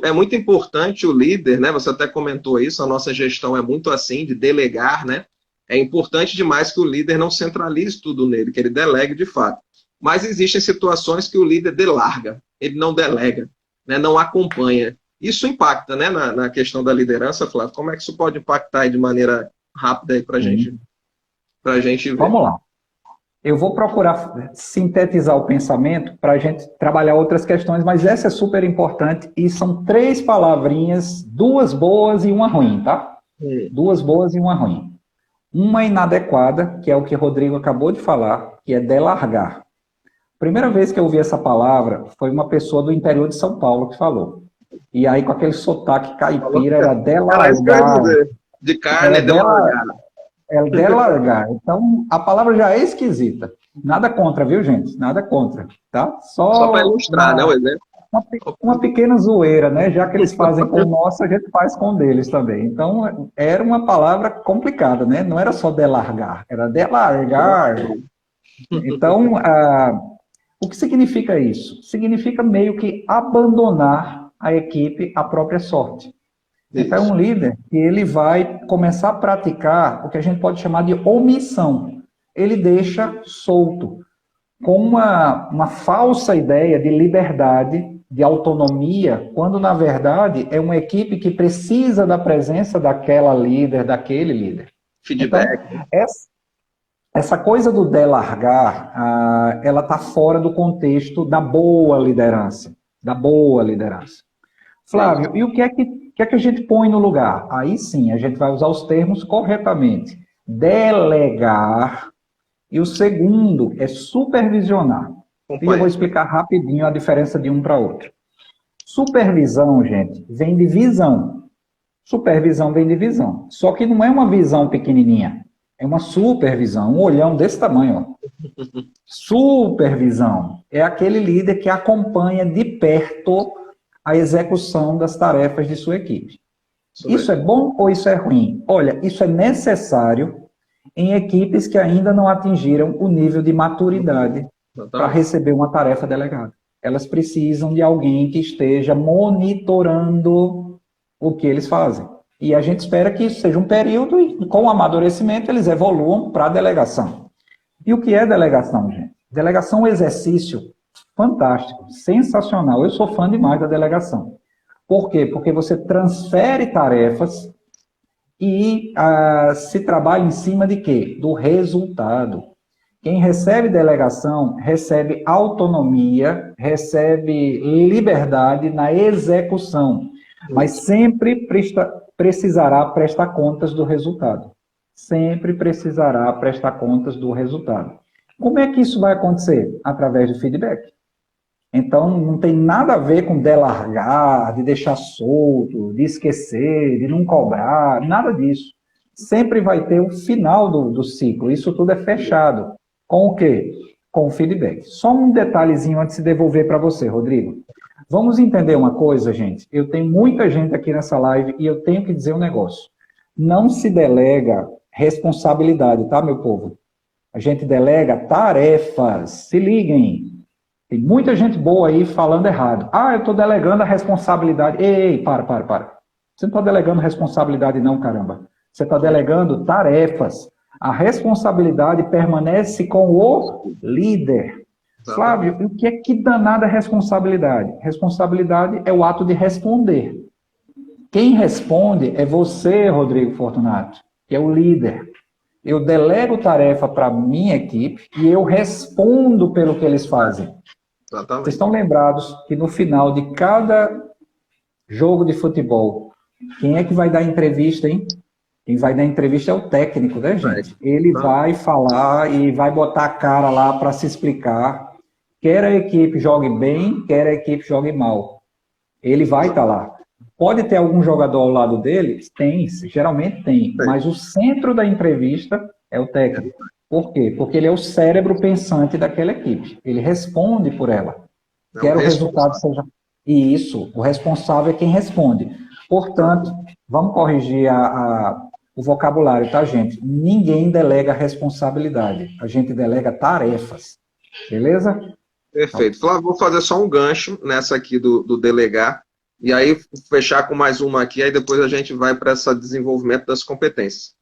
é muito importante o líder, né? Você até comentou isso, a nossa gestão é muito assim, de delegar, né? É importante demais que o líder não centralize tudo nele, que ele delegue de fato. Mas existem situações que o líder delarga, ele não delega, né? Não acompanha. Isso impacta, né, na questão da liderança, Flávio? Como é que isso pode impactar aí de maneira rápida para a gente ver? Vamos lá. Eu vou procurar sintetizar o pensamento para a gente trabalhar outras questões, mas essa é super importante e são 3 palavrinhas, 2 boas e uma ruim, tá? 2 boas e uma ruim. Uma inadequada, que é o que o Rodrigo acabou de falar, que é delargar. Primeira vez que eu ouvi essa palavra foi uma pessoa do interior de São Paulo que falou. E aí com aquele sotaque caipira era delargar. De carne, delargar. É delargar. Então, a palavra já é esquisita. Nada contra, viu, gente? Nada contra, tá? Só para ilustrar, né, o exemplo? Uma pequena zoeira, né? Já que eles fazem com o nosso, a gente faz com o deles também. Então, era uma palavra complicada, né? Não era só delargar, era delargar. Então, o que significa isso? Significa meio que abandonar a equipe à própria sorte. Então, é um líder que ele vai começar a praticar o que a gente pode chamar de omissão. Ele deixa solto, com uma falsa ideia de liberdade, de autonomia, quando, na verdade, é uma equipe que precisa da presença daquela líder, daquele líder. Feedback. Então, essa coisa do delargar, ela está fora do contexto da boa liderança. Da boa liderança. Flávio, e o que é que a gente põe no lugar? Aí sim, a gente vai usar os termos corretamente. Delegar. E o segundo é supervisionar. E eu vou explicar rapidinho a diferença de um para outro. Supervisão, gente, vem de visão. Supervisão vem de visão. Só que não é uma visão pequenininha. É uma supervisão, um olhão desse tamanho. Ó. Supervisão é aquele líder que acompanha de perto a execução das tarefas de sua equipe. Isso é bom ou isso é ruim? Olha, isso é necessário em equipes que ainda não atingiram o nível de maturidade para receber uma tarefa delegada. Elas precisam de alguém que esteja monitorando o que eles fazem. E a gente espera que isso seja um período e, com o amadurecimento, eles evoluam para a delegação. E o que é delegação, gente? Delegação é um exercício fantástico, sensacional. Eu sou fã demais da delegação. Por quê? Porque você transfere tarefas e se trabalha em cima de quê? Do resultado. Quem recebe delegação recebe autonomia, recebe liberdade na execução, mas sempre precisará prestar contas do resultado. Sempre precisará prestar contas do resultado. Como é que isso vai acontecer? Através do feedback. Então, não tem nada a ver com delargar, de deixar solto, de esquecer, de não cobrar, nada disso. Sempre vai ter o final do ciclo. Isso tudo é fechado. Com o quê? Com o feedback. Só um detalhezinho antes de devolver para você, Rodrigo. Vamos entender uma coisa, gente. Eu tenho muita gente aqui nessa live e eu tenho que dizer um negócio. Não se delega responsabilidade, tá, meu povo? A gente delega tarefas. Se liguem. Tem muita gente boa aí falando errado. Eu estou delegando a responsabilidade. Ei, para. Você não está delegando responsabilidade não, caramba. Você está delegando tarefas. A responsabilidade permanece com o líder. Flávio, o que é que danada responsabilidade? Responsabilidade é o ato de responder. Quem responde é você, Rodrigo Fortunato, que é o líder. Eu delego tarefa para a minha equipe e eu respondo pelo que eles fazem. Exatamente. Vocês estão lembrados que no final de cada jogo de futebol, quem é que vai dar entrevista, hein? Quem vai dar entrevista é o técnico, né, gente? Ele vai falar e vai botar a cara lá para se explicar. Quer a equipe jogue bem, quer a equipe jogue mal. Ele vai estar lá. Pode ter algum jogador ao lado dele? Tem, geralmente tem. Mas o centro da entrevista é o técnico. Por quê? Porque ele é o cérebro pensante daquela equipe. Ele responde por ela. Quer o resultado seja... Isso, o responsável é quem responde. Portanto, vamos corrigir o vocabulário, tá, gente? Ninguém delega responsabilidade. A gente delega tarefas. Beleza? Perfeito. Flávio, vou fazer só um gancho nessa aqui do delegar. E aí, fechar com mais uma aqui, aí depois a gente vai para esse desenvolvimento das competências.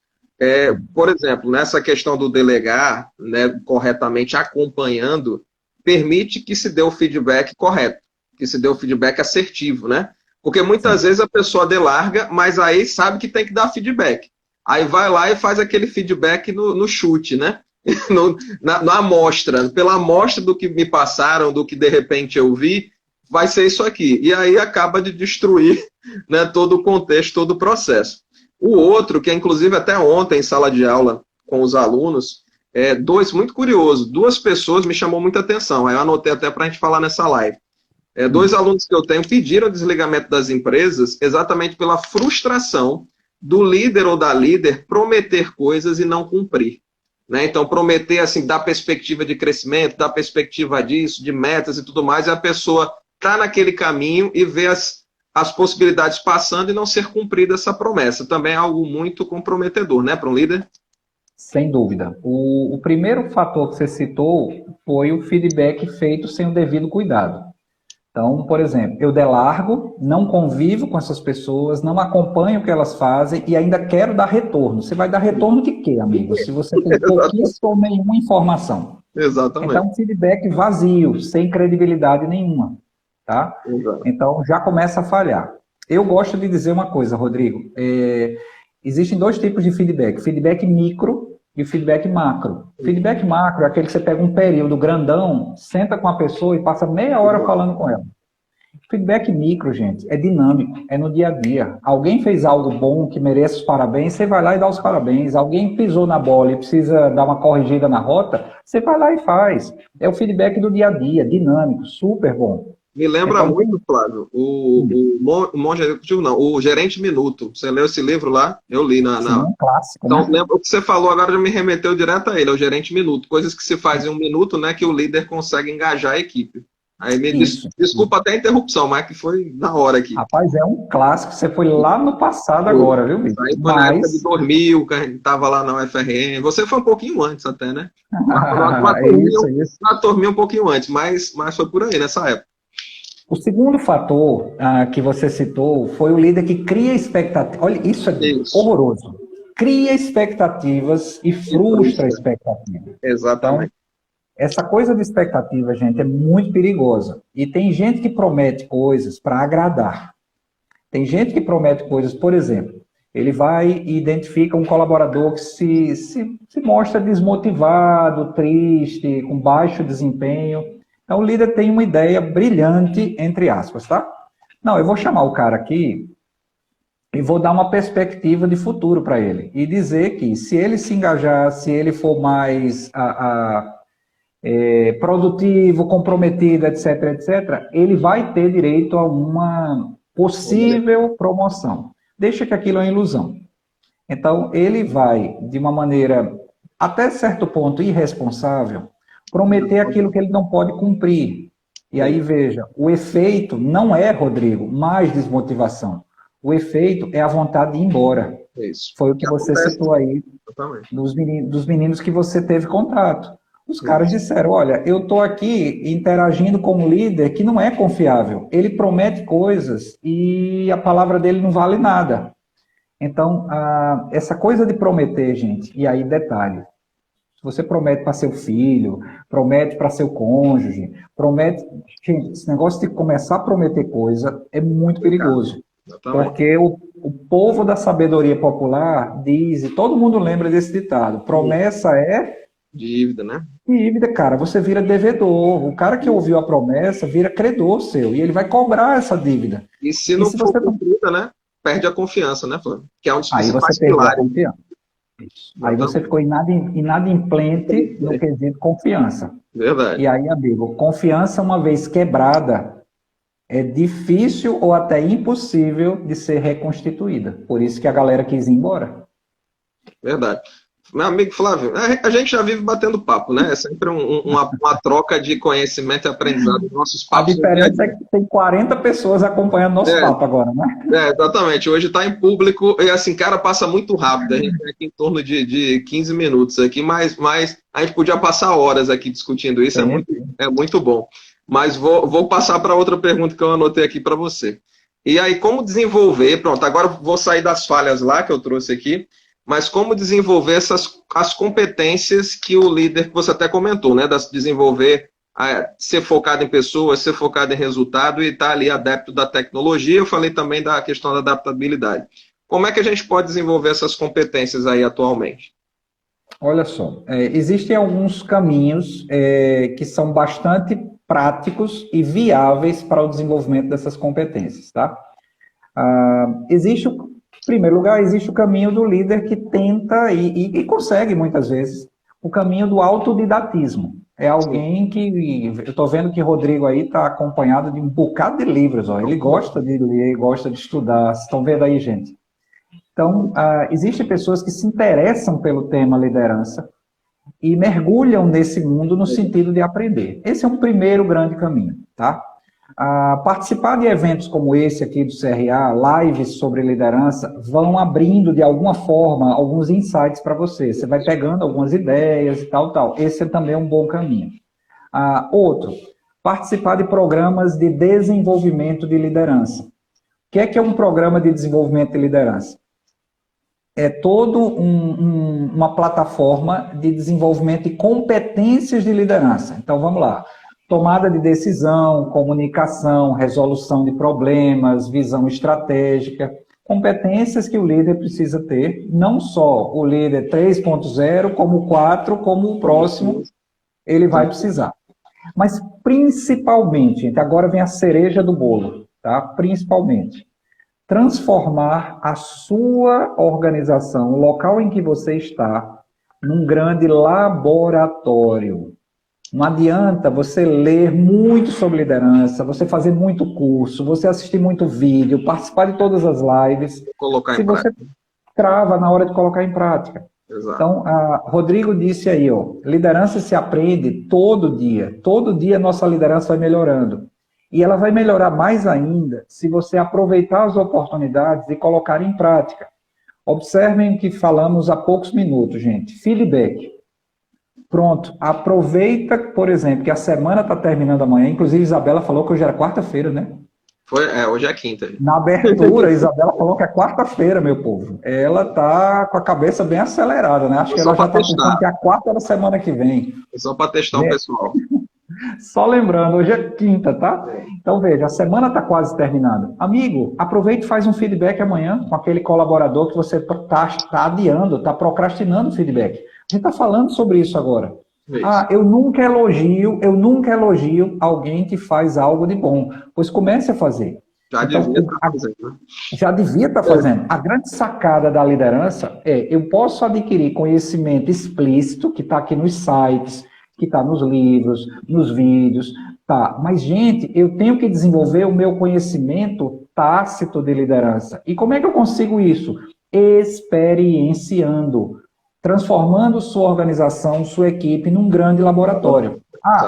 Por exemplo, nessa questão do delegar, né, corretamente acompanhando, permite que se dê o feedback correto, que se dê o feedback assertivo, né? Porque muitas vezes a pessoa delarga, mas aí sabe que tem que dar feedback. Aí vai lá e faz aquele feedback no chute, né? na amostra, pela amostra do que me passaram, do que de repente eu vi, vai ser isso aqui. E aí acaba de destruir, né, todo o contexto, todo o processo. O outro, que é inclusive até ontem em sala de aula com os alunos, muito curioso, duas pessoas me chamou muita atenção, aí eu anotei até para a gente falar nessa live. Dois alunos que eu tenho pediram o desligamento das empresas exatamente pela frustração do líder ou da líder prometer coisas e não cumprir. Né? Então, prometer, assim, dar perspectiva de crescimento, dar perspectiva disso, de metas e tudo mais, e a pessoa está naquele caminho e vê as possibilidades passando e não ser cumprida essa promessa. Também é algo muito comprometedor, né, para um líder? Sem dúvida. O primeiro fator que você citou foi o feedback feito sem o devido cuidado. Então, por exemplo, eu delargo, não convivo com essas pessoas, não acompanho o que elas fazem e ainda quero dar retorno. Você vai dar retorno de quê, amigo? Se você tem pouquíssima ou nenhuma informação. Exatamente. Então, feedback vazio, sem credibilidade nenhuma. Tá? Então, já começa a falhar. Eu gosto de dizer uma coisa, Rodrigo. Existem dois tipos de feedback. Feedback micro e feedback macro. Feedback macro é aquele que você pega um período grandão, senta com a pessoa e passa meia hora falando com ela. Feedback micro, gente, é dinâmico, é no dia a dia. Alguém fez algo bom que merece os parabéns, você vai lá e dá os parabéns. Alguém pisou na bola e precisa dar uma corrigida na rota, você vai lá e faz. É o feedback do dia a dia, dinâmico, super bom. Me lembra então, muito, Flávio, o Gerente Minuto. Você leu esse livro lá? Eu li na... Sim, um clássico. Então, lembra, o que você falou agora já me remeteu direto a ele, é o Gerente Minuto. Coisas que se faz em um minuto, né, que o líder consegue engajar a equipe. Aí me desculpa até a interrupção, mas que foi na hora aqui. Rapaz, é um clássico. Você foi lá no passado agora, viu, Vitor? Aí foi na época de 2000, que a gente estava lá na UFRN. Você foi um pouquinho antes até, né? Na turminha um pouquinho antes, mas foi por aí, nessa época. O segundo fator que você citou foi o líder que cria expectativas. Olha, isso é horroroso. Cria expectativas e frustra expectativas. Exatamente. Então, essa coisa de expectativa, gente, é muito perigosa. E tem gente que promete coisas para agradar. Tem gente que promete coisas, por exemplo, ele vai e identifica um colaborador que se mostra desmotivado, triste, com baixo desempenho. Então, o líder tem uma ideia brilhante, entre aspas, tá? Não, eu vou chamar o cara aqui e vou dar uma perspectiva de futuro para ele. E dizer que se ele se engajar, se ele for mais produtivo, comprometido, etc., etc., ele vai ter direito a uma possível promoção. Deixa que aquilo é uma ilusão. Então, ele vai, de uma maneira, até certo ponto, irresponsável, prometer aquilo que ele não pode cumprir. E aí, veja, o efeito não é, Rodrigo, mais desmotivação. O efeito é a vontade de ir embora. Isso. Foi o que você citou aí dos meninos que você teve contato. Os caras disseram, olha, eu estou aqui interagindo com um líder que não é confiável. Ele promete coisas e a palavra dele não vale nada. Então, essa coisa de prometer, gente, e aí detalhe, você promete para seu filho, promete para seu cônjuge, promete... Gente, esse negócio de começar a prometer coisa é muito perigoso. Porque o povo da sabedoria popular diz, e todo mundo lembra desse ditado, promessa é... dívida, né? Dívida, cara, você vira devedor. O cara que ouviu a promessa vira credor seu, e ele vai cobrar essa dívida. E se não for cumprida, né? Perde a confiança, né, Flávio? Que é um dos principais pilares. Aí você ficou inadimplente no quesito confiança. Verdade. E aí, amigo, confiança uma vez quebrada é difícil ou até impossível de ser reconstituída. Por isso que a galera quis ir embora. Verdade. Meu amigo Flávio, a gente já vive batendo papo, né? É sempre uma troca de conhecimento e aprendizado. Nossos papos. A diferença é que tem 40 pessoas acompanhando nosso papo agora, né? Exatamente. Hoje está em público e assim, cara, passa muito rápido. A gente tem aqui em torno de 15 minutos aqui, mas a gente podia passar horas aqui discutindo isso, é muito bom. Mas vou passar para outra pergunta que eu anotei aqui para você. E aí, como desenvolver? Pronto, agora vou sair das falhas lá que eu trouxe aqui. Mas como desenvolver as competências que o líder, que você até comentou, né? Desenvolver, ser focado em pessoas, ser focado em resultado e estar ali adepto da tecnologia. Eu falei também da questão da adaptabilidade. Como é que a gente pode desenvolver essas competências aí atualmente? Olha só, existem alguns caminhos que são bastante práticos e viáveis para o desenvolvimento dessas competências, tá? Em primeiro lugar, existe o caminho do líder que tenta e consegue muitas vezes o caminho do autodidatismo. É alguém que, eu estou vendo que o Rodrigo aí está acompanhado de um bocado de livros, ó. Ele gosta de ler, gosta de estudar, vocês estão vendo aí, gente? Então, existem pessoas que se interessam pelo tema liderança e mergulham nesse mundo no sentido de aprender. Esse é um primeiro grande caminho, tá? Participar de eventos como esse aqui do CRA, lives sobre liderança, vão abrindo de alguma forma alguns insights para você. Você vai pegando algumas ideias e tal. Esse é também um bom caminho. Outro, participar de programas de desenvolvimento de liderança. O que é um programa de desenvolvimento de liderança? É toda uma plataforma de desenvolvimento de competências de liderança. Então, vamos lá. Tomada de decisão, comunicação, resolução de problemas, visão estratégica, competências que o líder precisa ter, não só o líder 3.0, como o 4, como o próximo, ele vai precisar. Mas principalmente, gente, agora vem a cereja do bolo, tá? Principalmente, transformar a sua organização, o local em que você está, num grande laboratório. Não adianta você ler muito sobre liderança, você fazer muito curso, você assistir muito vídeo, participar de todas as lives, se você trava na hora de colocar em prática. Exato. Então, Rodrigo disse aí, liderança se aprende todo dia. Todo dia a nossa liderança vai melhorando. E ela vai melhorar mais ainda se você aproveitar as oportunidades e colocar em prática. Observem o que falamos há poucos minutos, gente. Feedback. Pronto, aproveita, por exemplo, que a semana está terminando amanhã, inclusive Isabela falou que hoje era quarta-feira, né? Hoje é quinta. Na abertura, Isabela falou que é quarta-feira, meu povo. Ela está com a cabeça bem acelerada, né? Acho que ela já está pensando que é a quarta da semana que vem. Só para testar o pessoal. Só lembrando, hoje é quinta, tá? Então veja, a semana está quase terminando. Amigo, aproveite e faz um feedback amanhã com aquele colaborador que você está adiando, está procrastinando o feedback. A gente está falando sobre isso agora. Isso. Eu nunca elogio alguém que faz algo de bom. Pois comece a fazer. Já devia estar fazendo. A grande sacada da liderança eu posso adquirir conhecimento explícito, que está aqui nos sites, que está nos livros, nos vídeos, tá. Mas, gente, eu tenho que desenvolver o meu conhecimento tácito de liderança. E como é que eu consigo isso? Experienciando. Transformando sua organização, sua equipe num grande laboratório.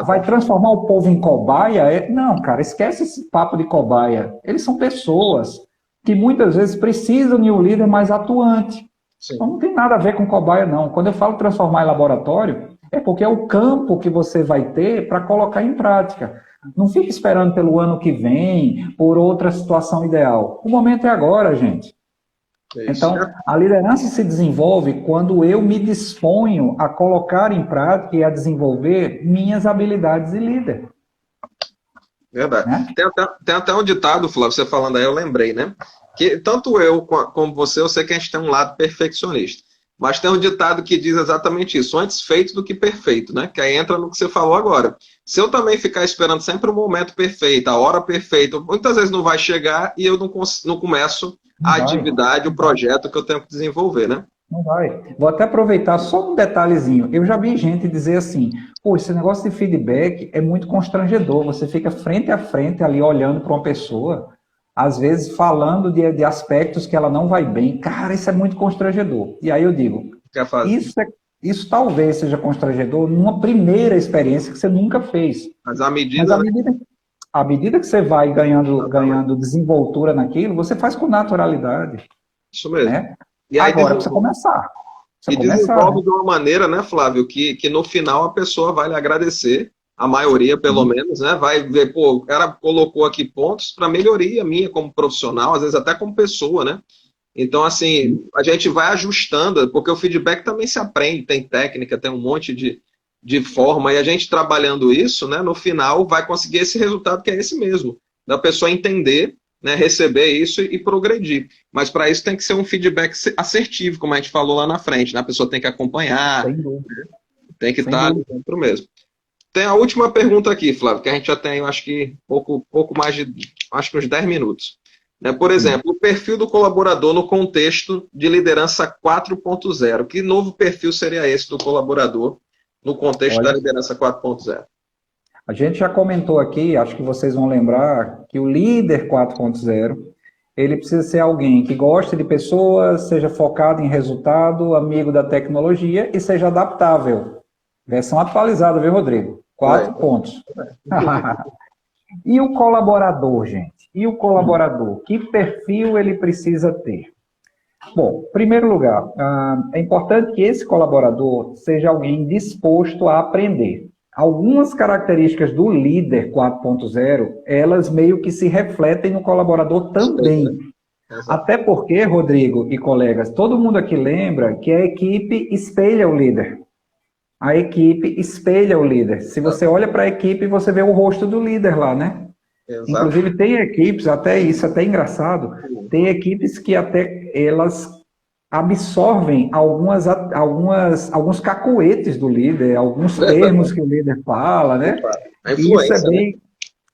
Vai transformar o povo em cobaia? Não, cara, esquece esse papo de cobaia. Eles são pessoas que muitas vezes precisam de um líder mais atuante. Então não tem nada a ver com cobaia, não. Quando eu falo transformar em laboratório, é porque é o campo que você vai ter para colocar em prática. Não fique esperando pelo ano que vem, por outra situação ideal. O momento é agora, gente. Então, a liderança se desenvolve quando eu me disponho a colocar em prática e a desenvolver minhas habilidades de líder. Verdade. Né? Tem até um ditado, Flávio, você falando aí, eu lembrei, né? Que tanto eu como você, eu sei que a gente tem um lado perfeccionista. Mas tem um ditado que diz exatamente isso, antes feito do que perfeito, né? Que aí entra no que você falou agora. Se eu também ficar esperando sempre o momento perfeito, a hora perfeita, muitas vezes não vai chegar e eu não começo a atividade, o projeto que eu tenho que desenvolver, né? Não vai. Vou até aproveitar só um detalhezinho. Eu já vi gente dizer assim, esse negócio de feedback é muito constrangedor. Você fica frente a frente ali olhando para uma pessoa, às vezes falando de aspectos que ela não vai bem. Cara, isso é muito constrangedor. E aí eu digo, isso talvez seja constrangedor numa primeira experiência que você nunca fez. Mas à medida que você vai ganhando desenvoltura naquilo, você faz com naturalidade. Isso mesmo. Né? E aí agora precisa começar. Desenvolve de uma maneira, né, Flávio, que no final a pessoa vai lhe agradecer, a maioria pelo menos, né, vai ver, o cara colocou aqui pontos para melhoria minha como profissional, às vezes até como pessoa, né? Então, assim, a gente vai ajustando, porque o feedback também se aprende, tem técnica, tem um monte de forma, e a gente trabalhando isso, né, no final vai conseguir esse resultado que é esse mesmo, da pessoa entender né, receber isso e progredir. Mas para isso tem que ser um feedback assertivo, como a gente falou lá na frente, né? A pessoa tem que acompanhar, tem que estar ali dentro mesmo. Tem a última pergunta aqui, Flávio, que a gente já tem, acho que pouco mais de, acho que uns 10 minutos. Né? Por exemplo, o perfil do colaborador no contexto de liderança 4.0. Que novo perfil seria esse do colaborador no contexto da liderança 4.0? A gente já comentou aqui, acho que vocês vão lembrar, que o líder 4.0, ele precisa ser alguém que goste de pessoas, seja focado em resultado, amigo da tecnologia e seja adaptável. Versão atualizada, viu, Rodrigo? 4 pontos. E o colaborador, gente? E o colaborador? Que perfil ele precisa ter? Bom, em primeiro lugar, é importante que esse colaborador seja alguém disposto a aprender. Algumas características do líder 4.0, elas meio que se refletem no colaborador também. Até porque, Rodrigo e colegas, todo mundo aqui lembra que a equipe espelha o líder. A equipe espelha o líder. Se você olha para a equipe, você vê o rosto do líder lá, né? Exato. Inclusive, tem equipes, até isso é até engraçado, tem equipes que até elas absorvem alguns cacuetes do líder, alguns termos que o líder fala, né? Isso é bem...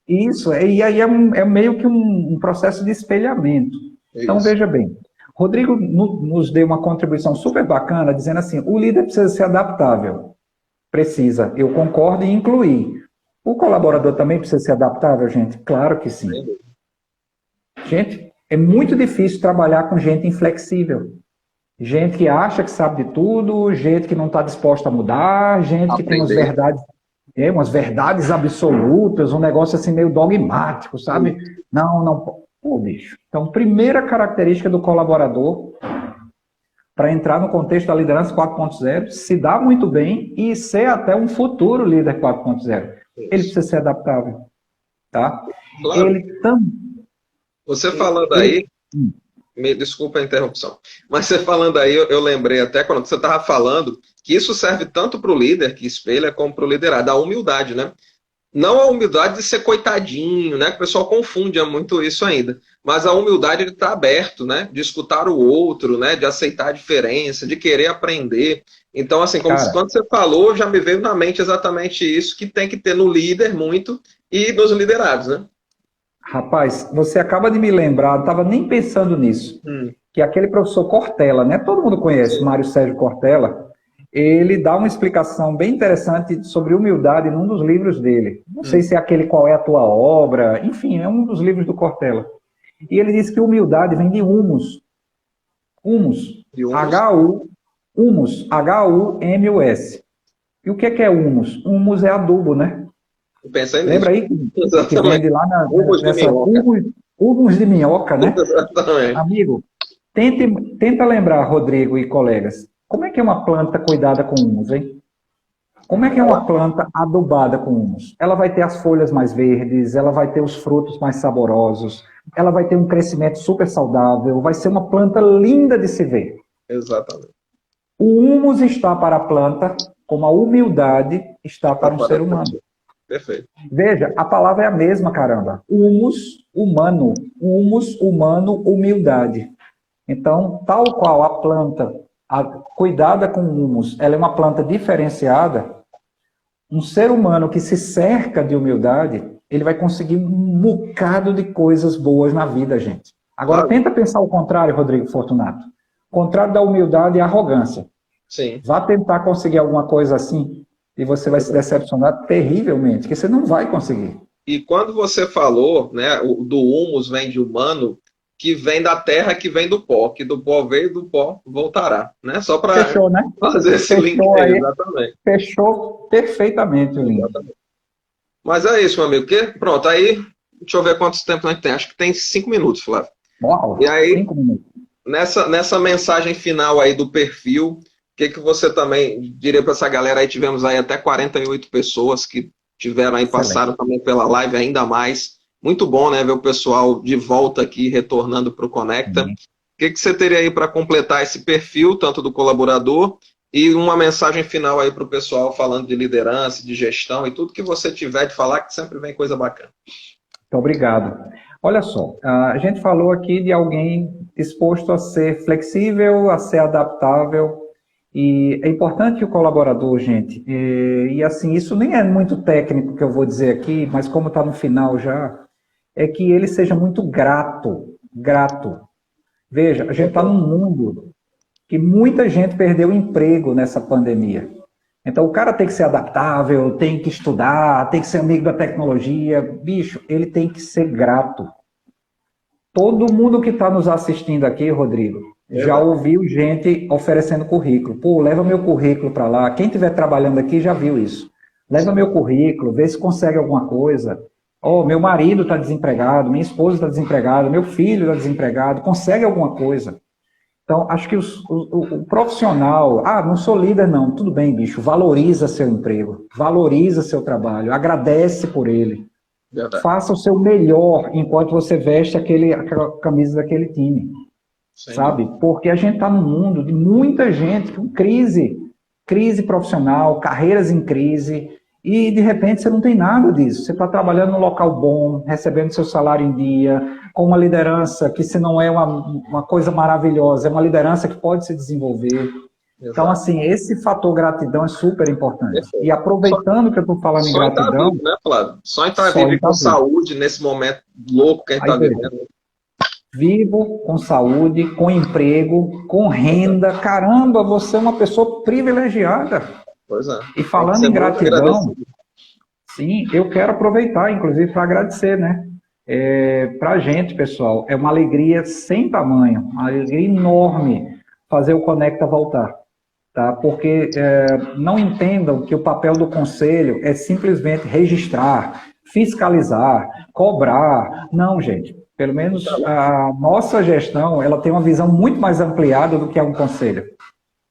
Isso, e aí é meio que um processo de espelhamento. Isso. Então, veja bem, Rodrigo nos deu uma contribuição super bacana, dizendo assim, o líder precisa ser adaptável. Precisa, eu concordo em incluir. O colaborador também precisa ser adaptável, gente? Claro que sim. Gente, é muito difícil trabalhar com gente inflexível. Gente que acha que sabe de tudo, gente que não está disposta a mudar, gente que tem umas verdades absolutas, um negócio assim meio dogmático, sabe? Não. Pô, bicho. Então, primeira característica do colaborador, para entrar no contexto da liderança 4.0, se dar muito bem e ser até um futuro líder 4.0. Ele precisa ser adaptável. Tá? Claro. Você falando aí, me desculpa a interrupção, mas você falando aí, eu lembrei até quando você estava falando que isso serve tanto para o líder que espelha como para o liderado, a humildade, né? Não a humildade de ser coitadinho, né? Que o pessoal confunde muito isso ainda. Mas a humildade de estar aberto, né? De escutar o outro, né? De aceitar a diferença, de querer aprender. Então, assim, quando você falou, já me veio na mente exatamente isso que tem que ter no líder muito e nos liderados, né? Rapaz, você acaba de me lembrar, não estava nem pensando nisso, que aquele professor Cortella, né? Todo mundo conhece, Mário Sérgio Cortella. Ele dá uma explicação bem interessante sobre humildade num dos livros dele. Não sei se é aquele Qual é a Tua Obra, enfim, é um dos livros do Cortella. E ele diz que humildade vem de humus. Humus. Humus. H-U-M-U-S. E o que é humus? Humus é adubo, né? Pensei nisso. Lembra aí que vem de lá humus de minhoca, né? Exatamente. Amigo, tenta lembrar, Rodrigo e colegas, como é que é uma planta cuidada com humus, hein? Como é que é uma planta adubada com humus? Ela vai ter as folhas mais verdes, ela vai ter os frutos mais saborosos, ela vai ter um crescimento super saudável, vai ser uma planta linda de se ver. Exatamente. O humus está para a planta, como a humildade está para um ser humano. Perfeito. Veja, a palavra é a mesma, caramba. Humus, humano. Humus, humano, humildade. Então, tal qual a planta cuidada com humus, ela é uma planta diferenciada, um ser humano que se cerca de humildade, ele vai conseguir um bocado de coisas boas na vida, gente. Agora, tenta pensar o contrário, Rodrigo Fortunato. O contrário da humildade é a arrogância. Sim. Vá tentar conseguir alguma coisa assim e você vai se decepcionar terrivelmente, que você não vai conseguir. E quando você falou, né, do humus vem de humano, que vem da terra, que vem do pó, que do pó veio, do pó voltará, né? Só para né? fazer esse link aí, exatamente. Fechou perfeitamente o link. Exatamente. Mas é isso, meu amigo. Pronto, aí, deixa eu ver quantos tempos a gente tem. Acho que tem 5 minutos, Flávio. Uau, e aí, 5 minutos. Nessa mensagem final aí do perfil, o que você também diria para essa galera aí? Tivemos aí até 48 pessoas que tiveram aí, passaram também pela live, ainda mais. Muito bom, né, ver o pessoal de volta aqui, retornando para o Conecta. O que você teria aí para completar esse perfil, tanto do colaborador, e uma mensagem final aí para o pessoal falando de liderança, de gestão e tudo que você tiver de falar, que sempre vem coisa bacana. Muito obrigado. Olha só, a gente falou aqui de alguém disposto a ser flexível, a ser adaptável, e é importante que o colaborador, gente, e assim, isso nem é muito técnico que eu vou dizer aqui, mas como está no final já, é que ele seja muito grato, grato. Veja, a gente está num mundo que muita gente perdeu o emprego nessa pandemia. Então, o cara tem que ser adaptável, tem que estudar, tem que ser amigo da tecnologia. Bicho, ele tem que ser grato. Todo mundo que está nos assistindo aqui, Rodrigo, já ouviu gente oferecendo currículo. Pô, leva meu currículo para lá. Quem estiver trabalhando aqui já viu isso. Leva meu currículo, vê se consegue alguma coisa. Oh, meu marido está desempregado, minha esposa está desempregada, meu filho está desempregado, consegue alguma coisa. Então, acho que o profissional, não sou líder não, tudo bem, bicho, valoriza seu emprego, valoriza seu trabalho, agradece por ele. Verdade. Faça o seu melhor enquanto você veste aquela camisa daquele time, sabe? Porque a gente está num mundo de muita gente com crise profissional, carreiras em crise, e de repente você não tem nada disso. Você está trabalhando num local bom, recebendo seu salário em dia, com uma liderança que, se não é uma coisa maravilhosa, é uma liderança que pode se desenvolver. Exato. Então, assim, esse fator gratidão é super importante. Perfeito. E aproveitando que eu estou falando em gratidão... Vivo, né, Flávio? Só estar vivo com saúde nesse momento louco que a gente está vivendo. Vivo, com saúde, com emprego, com renda. Caramba, você é uma pessoa privilegiada. Pois é. E falando em gratidão, sim, eu quero aproveitar, inclusive, para agradecer, né? Para a gente, pessoal, é uma alegria sem tamanho, uma alegria enorme fazer o Conecta voltar, tá? Porque não entendam que o papel do conselho é simplesmente registrar, fiscalizar, cobrar. Não, gente. Pelo menos a nossa gestão, ela tem uma visão muito mais ampliada do que é um conselho.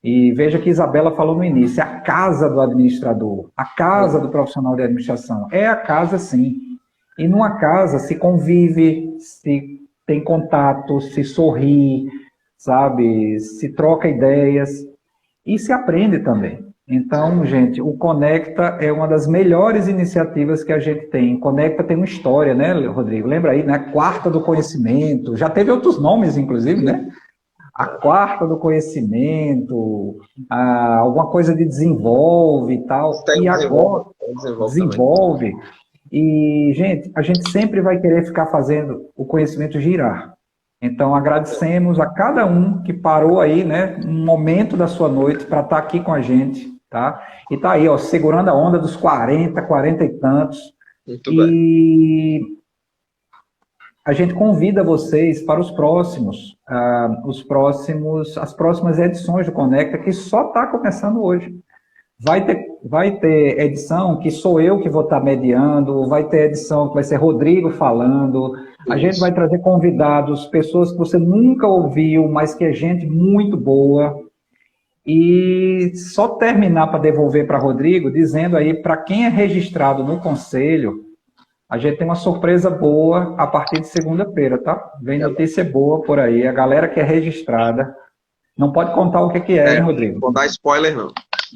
E veja que Isabela falou no início, é a casa do administrador, a casa do profissional de administração. É a casa, sim. E numa casa se convive, se tem contato, se sorri, sabe? Se troca ideias e se aprende também. Então, gente, o Conecta é uma das melhores iniciativas que a gente tem. Conecta tem uma história, né, Rodrigo? Lembra aí, né? Quarta do Conhecimento. Já teve outros nomes, inclusive, né? A quarta do conhecimento, alguma coisa de desenvolve e tal. E agora desenvolve. E, gente, a gente sempre vai querer ficar fazendo o conhecimento girar. Então, agradecemos a cada um que parou aí, né, um momento da sua noite para estar aqui com a gente, tá? E tá aí, ó, segurando a onda dos 40 e tantos. Muito bem. A gente convida vocês para as próximas edições do Conecta, que só está começando hoje. Vai ter edição que sou eu que vou estar mediando, vai ter edição que vai ser Rodrigo falando, a gente vai trazer convidados, pessoas que você nunca ouviu, mas que é gente muito boa. E só terminar para devolver para Rodrigo, dizendo aí, para quem é registrado no Conselho, a gente tem uma surpresa boa a partir de segunda-feira, tá? Vem notícia boa por aí. A galera que é registrada, não pode contar o que é, hein, Rodrigo? Não vou dar spoiler, não.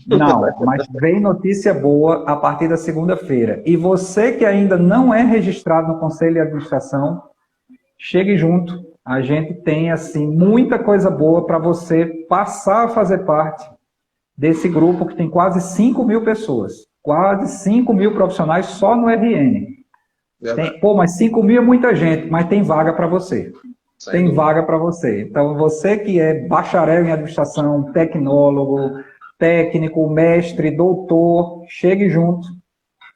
Não, mas vem notícia boa a partir da segunda-feira. E você que ainda não é registrado no Conselho de Administração, chegue junto. A gente tem, assim, muita coisa boa para você passar a fazer parte desse grupo que tem quase 5.000 pessoas. Quase 5.000 profissionais só no RN. Mas 5.000 é muita gente, mas tem vaga para você. Tem vaga para você. Então, você que é bacharel em administração, tecnólogo, técnico, mestre, doutor, chegue junto,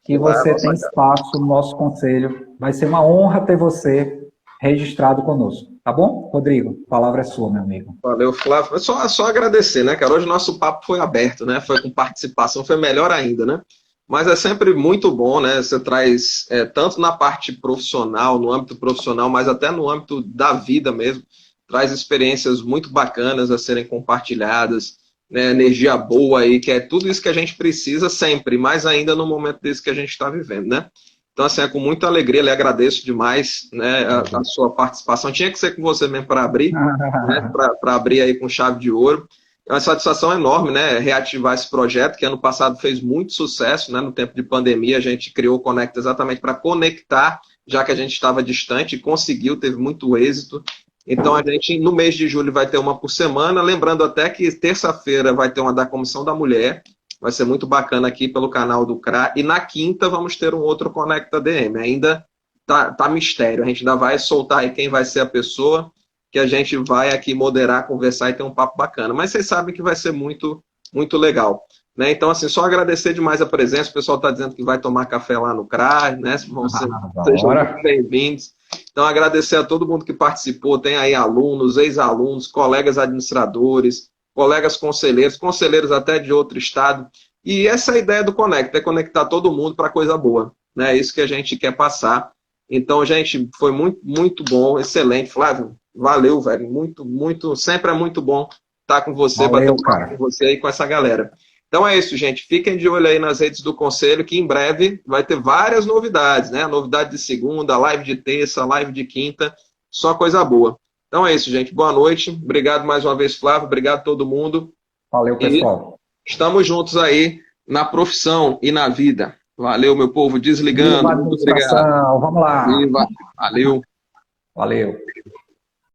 que você tem espaço no nosso conselho. Vai ser uma honra ter você registrado conosco. Tá bom? Rodrigo, a palavra é sua, meu amigo. Valeu, Flávio. Só agradecer, né, cara? Hoje o nosso papo foi aberto, né? Foi com participação, foi melhor ainda, né? Mas é sempre muito bom, né? Você traz, tanto na parte profissional, no âmbito profissional, mas até no âmbito da vida mesmo, traz experiências muito bacanas a serem compartilhadas, né? Energia boa aí, que é tudo isso que a gente precisa sempre, mais ainda no momento desse que a gente está vivendo, né? Então, assim, é com muita alegria, lhe agradeço demais, né, a sua participação. Tinha que ser com você mesmo para abrir, né, para abrir aí com chave de ouro. É uma satisfação enorme, né, reativar esse projeto, que ano passado fez muito sucesso, né, no tempo de pandemia. A gente criou o Conecta exatamente para conectar já que a gente estava distante, conseguiu, teve muito êxito. Então, a gente, no mês de julho, vai ter uma por semana. Lembrando até que terça-feira vai ter uma da Comissão da Mulher. Vai ser muito bacana aqui pelo canal do CRA. E na quinta vamos ter um outro Conecta DM. Ainda tá mistério. A gente ainda vai soltar aí quem vai ser a pessoa que a gente vai aqui moderar, conversar e ter um papo bacana. Mas vocês sabem que vai ser muito, muito legal. Né? Então, assim, só agradecer demais a presença. O pessoal está dizendo que vai tomar café lá no CRA, né? Sejam muito bem-vindos. Então, agradecer a todo mundo que participou. Tem aí alunos, ex-alunos, colegas administradores, colegas conselheiros, conselheiros até de outro estado. E essa é a ideia do Conecta, é conectar todo mundo para coisa boa. Né? É isso que a gente quer passar. Então, gente, foi muito, muito bom, excelente. Flávio, valeu, velho. Muito, muito, sempre é muito bom estar com você, bater um papo com você e com essa galera. Então é isso, gente. Fiquem de olho aí nas redes do Conselho, que em breve vai ter várias novidades, né? Novidade de segunda, live de terça, live de quinta, só coisa boa. Então é isso, gente. Boa noite. Obrigado mais uma vez, Flávio. Obrigado a todo mundo. Valeu, pessoal. E estamos juntos aí na profissão e na vida. Valeu, meu povo. Desligando. Muito obrigado. Vamos lá. Viva. Valeu. Valeu.